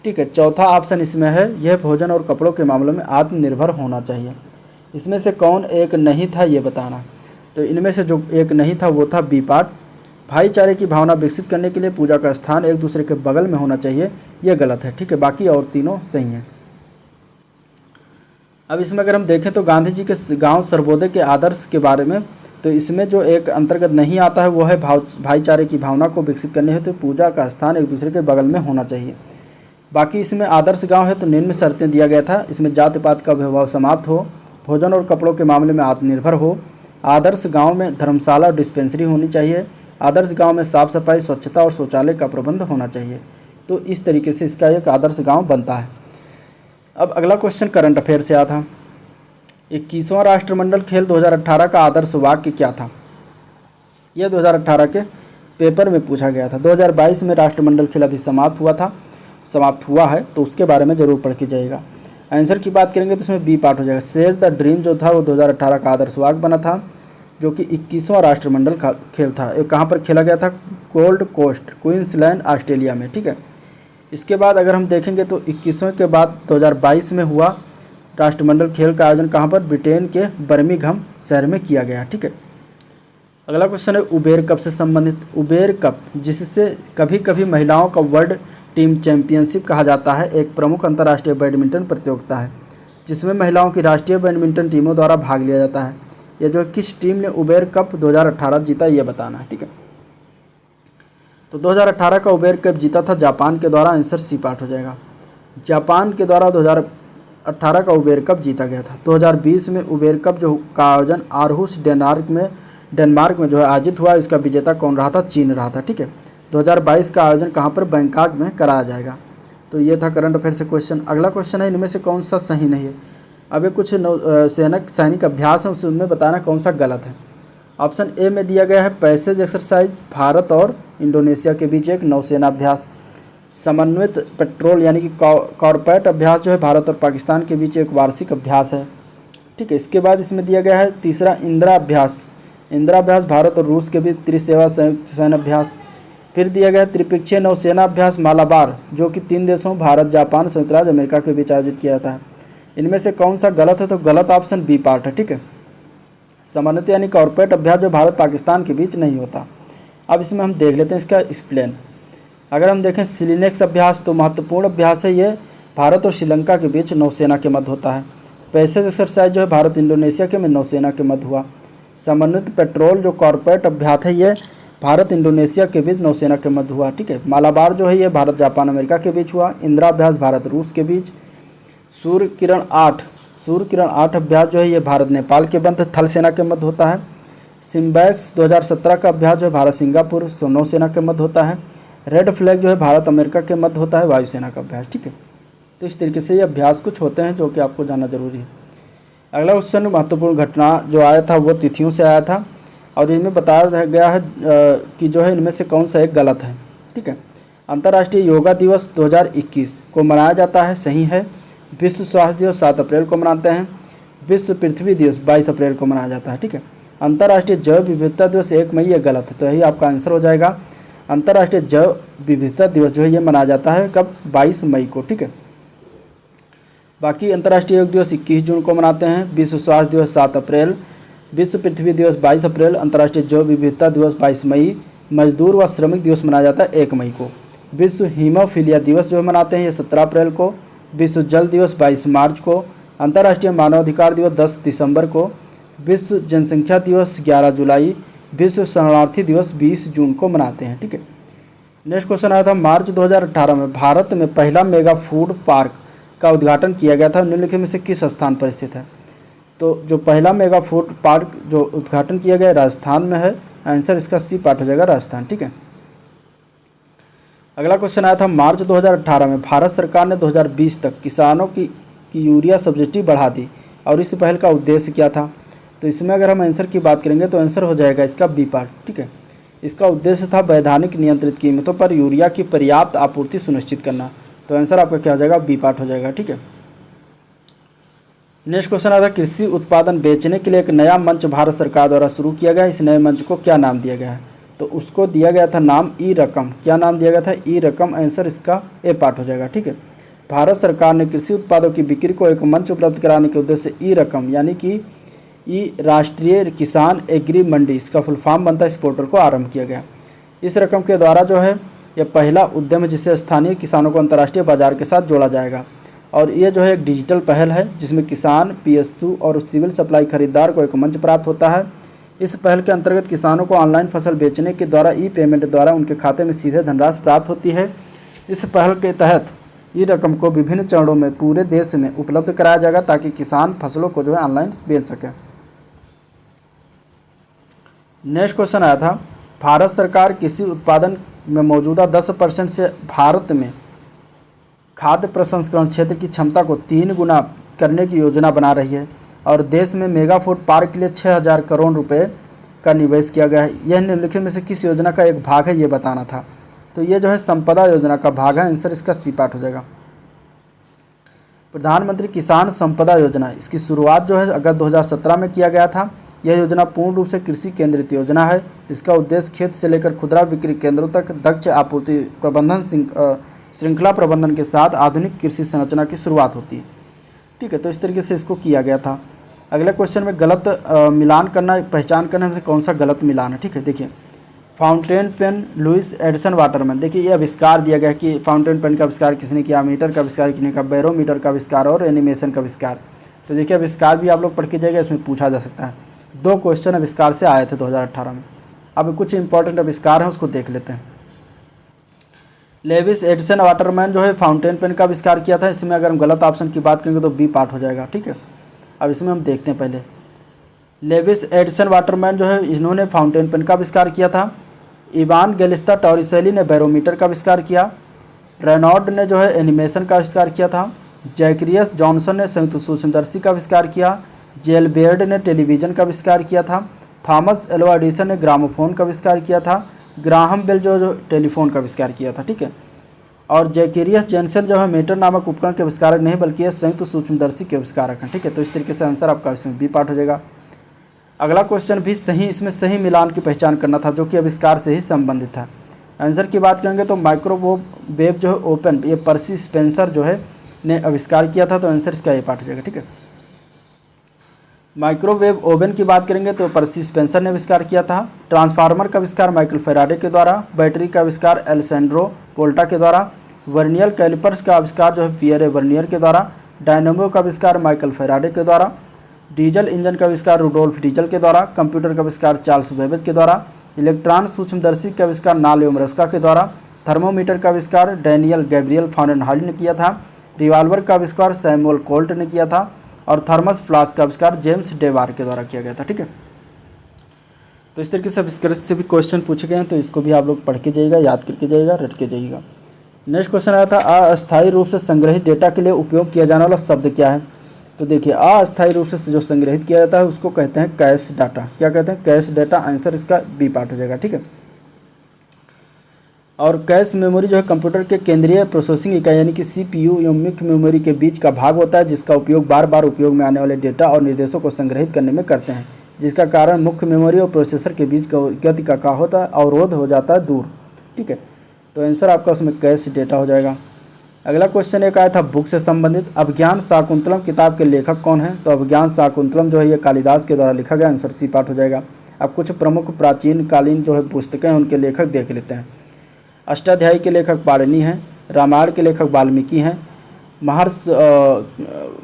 ठीक है, चौथा ऑप्शन इसमें है यह भोजन और कपड़ों के मामलों में आत्मनिर्भर होना चाहिए। इसमें से कौन एक नहीं था ये बताना। तो इनमें से जो एक नहीं था वो था बी पार्ट, भाईचारे की भावना विकसित करने के लिए पूजा का स्थान एक दूसरे के बगल में होना चाहिए, ये गलत है। ठीक है, बाकी और तीनों सही हैं। अब इसमें अगर हम देखें तो गांधी जी के गांव सर्वोदय के आदर्श के बारे में, तो इसमें जो एक अंतर्गत नहीं आता है वो है भाईचारे की भावना को विकसित करने हेतु तो पूजा का स्थान एक दूसरे के बगल में होना चाहिए। बाकी इसमें आदर्श गांव है तो निम्न शर्तें दिया गया था, इसमें जाति पात का भेदभाव समाप्त हो, भोजन और कपड़ों के मामले में आत्मनिर्भर हो, आदर्श गांव में धर्मशाला और डिस्पेंसरी होनी चाहिए, आदर्श गांव में साफ सफाई, स्वच्छता और शौचालय का प्रबंध होना चाहिए। तो इस तरीके से इसका एक आदर्श गांव बनता है। अब अगला क्वेश्चन करंट अफेयर से आया था। 21वां राष्ट्रमंडल खेल 2018 का आदर्श वाक्य क्या था? यह 2018 के पेपर में पूछा गया था। 2022 में राष्ट्रमंडल खेल अभी समाप्त हुआ है, तो उसके बारे में जरूर पढ़ के जाइएगा। आंसर की बात करेंगे तो इसमें बी पार्ट हो जाएगा। शेयर द ड्रीम जो था वो 2018 का आदर्श वाक्य बना था, जो कि 21वां राष्ट्रमंडल खेल था। ये कहाँ पर खेला गया था? गोल्ड कोस्ट, क्वींसलैंड, ऑस्ट्रेलिया में। ठीक है, इसके बाद अगर हम देखेंगे तो 21वें के बाद 2022 में हुआ राष्ट्रमंडल खेल का आयोजन कहाँ पर? ब्रिटेन के बर्मिंघम शहर में किया गया। ठीक है, अगला क्वेश्चन है उबेर कप से संबंधित। उबेर कप, जिससे कभी कभी महिलाओं का वर्ल्ड टीम चैंपियनशिप कहा जाता है, एक प्रमुख अंतर्राष्ट्रीय बैडमिंटन प्रतियोगिता है जिसमें महिलाओं की राष्ट्रीय बैडमिंटन टीमों द्वारा भाग लिया जाता है। यह जो किस टीम ने उबेर कप 2018 जीता ये बताना है। ठीक है, तो 2018 का उबेर कप जीता था जापान के द्वारा। आंसर सी पार्ट हो जाएगा। जापान के द्वारा 2018 का उबेर कप जीता गया था। 2020 में उबेर कप जो का आयोजन आरहुस डेनमार्क में जो है आयोजित हुआ, इसका विजेता कौन रहा था? चीन रहा था। ठीक है, 2022 का आयोजन कहाँ पर? बैंकॉक में कराया जाएगा। तो ये था करंट अफेयर से क्वेश्चन। अगला क्वेश्चन है इनमें से कौन सा सही नहीं है। अब कुछ सैनिक अभ्यास है, उसमें बताना कौन सा गलत है। ऑप्शन ए में दिया गया है पैसेज एक्सरसाइज, भारत और इंडोनेशिया के बीच एक नौसेना अभ्यास। समन्वित पेट्रोल यानी कि कॉर्पोरेट अभ्यास जो है भारत और पाकिस्तान के बीच एक वार्षिक अभ्यास है। ठीक है, इसके बाद इसमें दिया गया है तीसरा इंदिरा अभ्यास। इंदिरा अभ्यास भारत और रूस के बीच त्रिसेवा संयुक्त सैन्य अभ्यास। फिर दिया गया त्रिपक्षीय नौसेना अभ्यास मालाबार, जो कि 3 देशों भारत, जापान, संयुक्त राज्य अमेरिका के बीच आयोजित किया था। इनमें से कौन सा गलत है? तो गलत ऑप्शन बी पार्ट है। ठीक है, समन्वित यानी कॉर्पोरेट अभ्यास जो भारत पाकिस्तान के बीच नहीं होता। अब इसमें हम देख लेते हैं इसका एक्सप्लेन। अगर हम देखें सिलिनेक्स अभ्यास, तो महत्वपूर्ण अभ्यास है ये, भारत और श्रीलंका के बीच नौसेना के मध्य होता है। पैसेज एक्सरसाइज जो है भारत इंडोनेशिया के में नौसेना के मध्य हुआ। समन्वित पेट्रोल जो कॉर्पोरेट अभ्यास है ये भारत इंडोनेशिया के बीच नौसेना के मध्य हुआ। ठीक है, मालाबार जो है ये भारत जापान अमेरिका के बीच हुआ। इंदिरा अभ्यास भारत रूस के बीच। सूर्य किरण 8 अभ्यास जो है ये भारत नेपाल के मध्य थल सेना के मध्य होता है। सिम्बैक्स 2017 का अभ्यास जो है भारत सिंगापुर नौसेना के मध्य होता है। रेड फ्लैग जो है भारत अमेरिका के मध्य होता है, वायुसेना का अभ्यास। ठीक है, तो इस तरीके से ये अभ्यास कुछ होते हैं जो कि आपको जानना जरूरी है। अगला क्वेश्चन, महत्वपूर्ण घटना जो आया था वो तिथियों से आया था और इनमें बताया गया है कि जो है इनमें से कौन सा एक गलत है। ठीक है, अंतर्राष्ट्रीय योगा दिवस 2021 को मनाया जाता है, सही है। विश्व स्वास्थ्य दिवस 7 अप्रैल को मनाते हैं। विश्व पृथ्वी दिवस 22 अप्रैल को मनाया जाता है। ठीक है, अंतर्राष्ट्रीय जैव विविधता दिवस 1 मई, ये गलत है, तो यही आपका आंसर हो जाएगा। अंतर्राष्ट्रीय जैव विविधता दिवस जो है ये मनाया जाता है कब? 22 मई को। ठीक है, बाकी अंतर्राष्ट्रीय योग दिवस 21 जून को मनाते हैं। विश्व स्वास्थ्य दिवस 7 अप्रैल। विश्व पृथ्वी दिवस 22 अप्रैल। अंतर्राष्ट्रीय जैव विविधता दिवस 22 मई। मजदूर व श्रमिक दिवस मनाया जाता है 1 मई को। विश्व हीमोफीलिया दिवस जो है मनाते हैं ये 17 अप्रैल को। विश्व जल दिवस 22 मार्च को। अंतर्राष्ट्रीय मानवाधिकार दिवस 10 दिसंबर को। विश्व जनसंख्या दिवस 11 जुलाई। विश्व शरणार्थी दिवस 20 जून को मनाते हैं। ठीक है, नेक्स्ट क्वेश्चन आया था, मार्च 2018 में भारत में पहला मेगा फूड पार्क का उद्घाटन किया गया था, निम्नलिखित में से किस स्थान पर स्थित है? तो जो पहला मेगा फूड पार्क जो उद्घाटन किया गया राजस्थान में है, आंसर इसका सी पार्ट हो जाएगा, राजस्थान। ठीक है, अगला क्वेश्चन आया था, मार्च 2018 में भारत सरकार ने 2020 तक किसानों की यूरिया सब्सिडी बढ़ा दी और इस पहल का उद्देश्य क्या था? तो इसमें अगर हम आंसर की बात करेंगे तो आंसर हो जाएगा इसका बी पार्ट। ठीक है, इसका उद्देश्य था वैधानिक नियंत्रित कीमतों पर यूरिया की पर्याप्त आपूर्ति सुनिश्चित करना, तो आंसर आपका क्या हो जाएगा? बी पार्ट हो जाएगा। ठीक है, नेक्स्ट क्वेश्चन आता है, कृषि उत्पादन बेचने के लिए एक नया मंच भारत सरकार द्वारा शुरू किया गया, इस नए मंच को क्या नाम दिया गया है? तो उसको दिया गया था नाम ई रकम। क्या नाम दिया गया था? ई रकम, आंसर इसका ए पार्ट हो जाएगा। ठीक है, भारत सरकार ने कृषि उत्पादों की बिक्री को एक मंच उपलब्ध कराने के उद्देश्य से ई रकम यानी कि ई राष्ट्रीय किसान एग्री मंडी, इसका फुल फॉर्म बनता है, इस पोर्टल को आरंभ किया गया। इस रकम के द्वारा जो है यह पहला उद्यम है जिससे स्थानीय किसानों को अंतर्राष्ट्रीय बाजार के साथ जोड़ा जाएगा और ये जो है एक डिजिटल पहल है जिसमें किसान, पीएसयू और सिविल सप्लाई खरीदार को एक मंच प्राप्त होता है। इस पहल के अंतर्गत किसानों को ऑनलाइन फसल बेचने के द्वारा ई पेमेंट द्वारा उनके खाते में सीधे धनराशि प्राप्त होती है। इस पहल के तहत ई रकम को विभिन्न चरणों में पूरे देश में उपलब्ध कराया जाएगा ताकि किसान फसलों को जो है ऑनलाइन बेच सकें। नेक्स्ट क्वेश्चन आया था, भारत सरकार कृषि उत्पादन में मौजूदा 10% से भारत में खाद्य प्रसंस्करण क्षेत्र की क्षमता को 3 गुना करने की योजना बना रही है और देश में मेगा फूड पार्क के लिए 6000 करोड़ रुपए का निवेश किया गया है। यह निम्नलिखित में से किस योजना का एक भाग है, ये बताना था। तो ये जो है संपदा योजना का भाग है, आंसर इसका सी पार्ट हो जाएगा। प्रधानमंत्री किसान संपदा योजना, इसकी शुरुआत जो है अगस्त 2017 में किया गया था। यह योजना पूर्ण रूप से कृषि केंद्रित योजना है। इसका उद्देश्य खेत से लेकर खुदरा बिक्री केंद्रों तक दक्ष आपूर्ति प्रबंधन श्रृंखला प्रबंधन के साथ आधुनिक कृषि संरचना की शुरुआत होती है। ठीक है, तो इस तरीके से इसको किया गया था। अगले क्वेश्चन में गलत मिलान करना, पहचान करने में से कौन सा गलत मिलान है। ठीक है, देखिए fountain pen Lewis Edson Waterman, देखिए ये आविष्कार दिया गया कि फाउंटेन पेन का आविष्कार किसने किया, मीटर का आविष्कार किसने किया, बैरोमीटर का आविष्कार और एनिमेशन का आविष्कार। तो देखिए आविष्कार भी आप लोग पढ़ के जाइएगा, इसमें पूछा जा सकता है। 2 क्वेश्चन आविष्कार से आए थे 2018 में। अब कुछ इंपॉर्टेंट आविष्कार हैं उसको देख लेते हैं। लेविस एडिसन वाटरमैन जो है फाउंटेन पेन का आविष्कार किया था। इसमें अगर हम गलत ऑप्शन की बात करेंगे तो बी पार्ट हो जाएगा। ठीक है, अब इसमें हम देखते हैं पहले। लेविस एडिसन वाटरमैन जो है इन्होंने फाउंटेन पेन का आविष्कार किया था। इवान गैलिस्ता टॉरिसेली ने बैरोमीटर का आविष्कार किया। रेनॉल्ड ने जो है एनिमेशन का आविष्कार किया था। जैकरियस जॉनसन ने संयुक्त सूक्ष्मदर्शी का आविष्कार किया। जेलबेर्ड ने टेलीविज़न का आविष्कार किया था। थॉमस एल्वा एडिसन ने ग्रामोफोन का आविष्कार किया था। ग्राहम बेल जो टेलीफोन का आविष्कार किया था। ठीक है, और जैकेरियस जेनसन जो है मीटर नामक उपकरण के आविष्कारक नहीं बल्कि संयुक्त सूक्ष्मदर्शी के आविष्कारक हैं। ठीक है, तो इस तरीके से आंसर आपका इसमें बी पार्ट हो जाएगा। अगला क्वेश्चन भी सही, इसमें सही मिलान की पहचान करना था जो कि आविष्कार से ही संबंधित है। आंसर की बात करेंगे तो माइक्रोवेव जो है ओपन ये पर्सी स्पेंसर जो है ने आविष्कार किया था, तो आंसर इसका ये पार्ट हो जाएगा। ठीक है, माइक्रोवेव ओवन की बात करेंगे तो पर्सी स्पेंसर ने आविष्कार किया था। ट्रांसफार्मर का आविष्कार माइकल फैराडे के द्वारा। बैटरी का आविष्कार एलेसेंड्रो वोल्टा के द्वारा। वर्नियर कैलिपर्स का आविष्कार जो है पियरे वर्नियर के द्वारा। डायनामो का आविष्कार माइकल फैराडे के द्वारा। डीजल इंजन का आविष्कार रुडोल्फ डीजल के द्वारा। कंप्यूटर का आविष्कार चार्ल्स बेबेज के द्वारा। इलेक्ट्रॉन सूक्ष्मदर्शी का आविष्कार नालियोमरस्का के द्वारा। थर्मोमीटर का आविष्कार डैनियल गैब्रियल फारेनहाइट ने किया था। रिवाल्वर का आविष्कार सैमुअल कोल्ट ने किया था। और थर्मस फ्लास्क का आविष्कार जेम्स डेवार के द्वारा किया गया था। ठीक है, तो इस तरीके से अब से भी क्वेश्चन पूछे गए हैं, तो इसको भी आप लोग पढ़ के जाइएगा, याद करके जाइएगा, रट के जाइएगा। नेक्स्ट क्वेश्चन आया था अस्थायी रूप से संग्रहित डेटा के लिए उपयोग किया जाने वाला शब्द क्या है। तो देखिए अस्थायी रूप से जो संग्रहित किया जाता है उसको कहते हैं कैश डाटा। क्या कहते हैं? Cash data. आंसर इसका बी पार्ट हो जाएगा। ठीक है, और कैश मेमोरी जो है कंप्यूटर के केंद्रीय प्रोसेसिंग इकाई यानी कि सीपीयू एवं मुख्य मेमोरी के बीच का भाग होता है, जिसका उपयोग बार बार उपयोग में आने वाले डेटा और निर्देशों को संग्रहित करने में करते हैं, जिसका कारण मुख्य मेमोरी और प्रोसेसर के बीच गति का होता है अवरोध हो जाता है दूर। ठीक है, तो आंसर आपका उसमें कैश डेटा हो जाएगा। अगला क्वेश्चन एक आया था बुक से संबंधित। अभिज्ञान शाकुंतलम किताब के लेखक कौन है? तो अभिज्ञान शाकुंतलम जो है ये कालिदास के द्वारा लिखा गया। आंसर सी पार्ट हो जाएगा। अब कुछ प्रमुख प्राचीन कालीन जो है पुस्तकें उनके लेखक देख लेते हैं। अष्टाध्यायी के लेखक पाणिनि हैं। रामायण के लेखक वाल्मीकि हैं।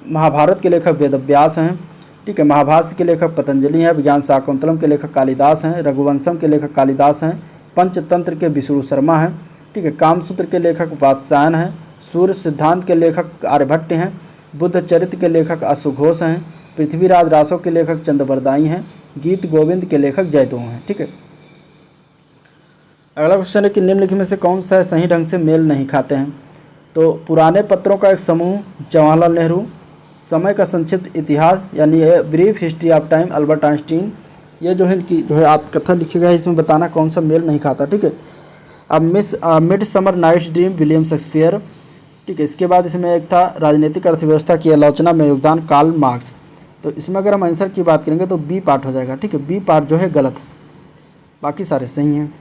महाभारत के लेखक वेदव्यास हैं। ठीक है, महाभाष्य के लेखक पतंजलि हैं। अभिज्ञान शाकुंतलम के लेखक कालिदास हैं। रघुवंशम के लेखक कालिदास हैं। पंचतंत्र के विष्णु शर्मा हैं। ठीक है, कामसूत्र के लेखक वात्स्यायन हैं। सूर्य सिद्धांत के लेखक आर्यभट्ट हैं। बुद्ध चरित्र के लेखक अश्वघोष हैं। पृथ्वीराज रासो के लेखक चंद्रबरदाई हैं। गीत गोविंद के लेखक जयदो हैं। ठीक है, अगला क्वेश्चन है कि निम्नलिखित में से कौन सा सही ढंग से मेल नहीं खाते हैं। तो पुराने पत्रों का एक समूह जवाहरलाल नेहरू। समय का संक्षिप्त इतिहास यानी brief history of time Albert Einstein. ये जो है इनकी जो है आप कथन लिखिएगा, इसमें बताना कौन सा मेल नहीं खाता। ठीक है, अब midsummer night's dream William Shakespeare. ठीक है, इसके बाद इसमें एक था राजनीतिक अर्थव्यवस्था की आलोचना में योगदान कार्ल मार्क्स। तो इसमें अगर हम आंसर की बात करेंगे तो बी पार्ट हो जाएगा। ठीक है, बी पार्ट जो है गलत है, बाकी सारे सही हैं।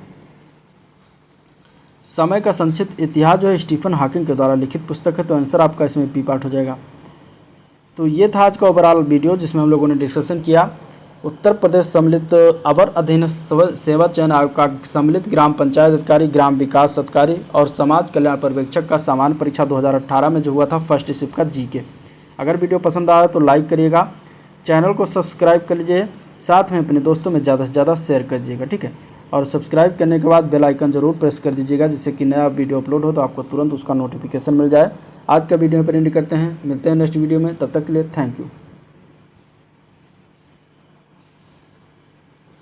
समय का संक्षिप्त इतिहास जो है स्टीफन हॉकिंग के द्वारा लिखित पुस्तक है, तो आंसर आपका इसमें बी पार्ट हो जाएगा। तो ये था आज का ओवरऑल वीडियो जिसमें हम लोगों ने डिस्कशन किया उत्तर प्रदेश सम्मिलित अवर अधीन सेवा चयन आयोग का सम्मिलित ग्राम पंचायत अधिकारी, ग्राम विकास अधिकारी और समाज कल्याण पर्यवेक्षक का सामान्य परीक्षा 2018 में जो हुआ था फर्स्ट शिफ्ट का जीके। अगर वीडियो पसंद आया तो लाइक करिएगा, चैनल को सब्सक्राइब कर लीजिए, साथ में अपने दोस्तों में ज़्यादा से ज़्यादा शेयर कर दीजिएगा। ठीक है, और सब्सक्राइब करने के बाद बेल आइकन जरूर प्रेस कर दीजिएगा, जिससे कि नया वीडियो अपलोड हो तो आपको तुरंत उसका नोटिफिकेशन मिल जाए। आज का वीडियो पर एंड करते हैं, मिलते हैं नेक्स्ट वीडियो में, तब तक के लिए थैंक यू।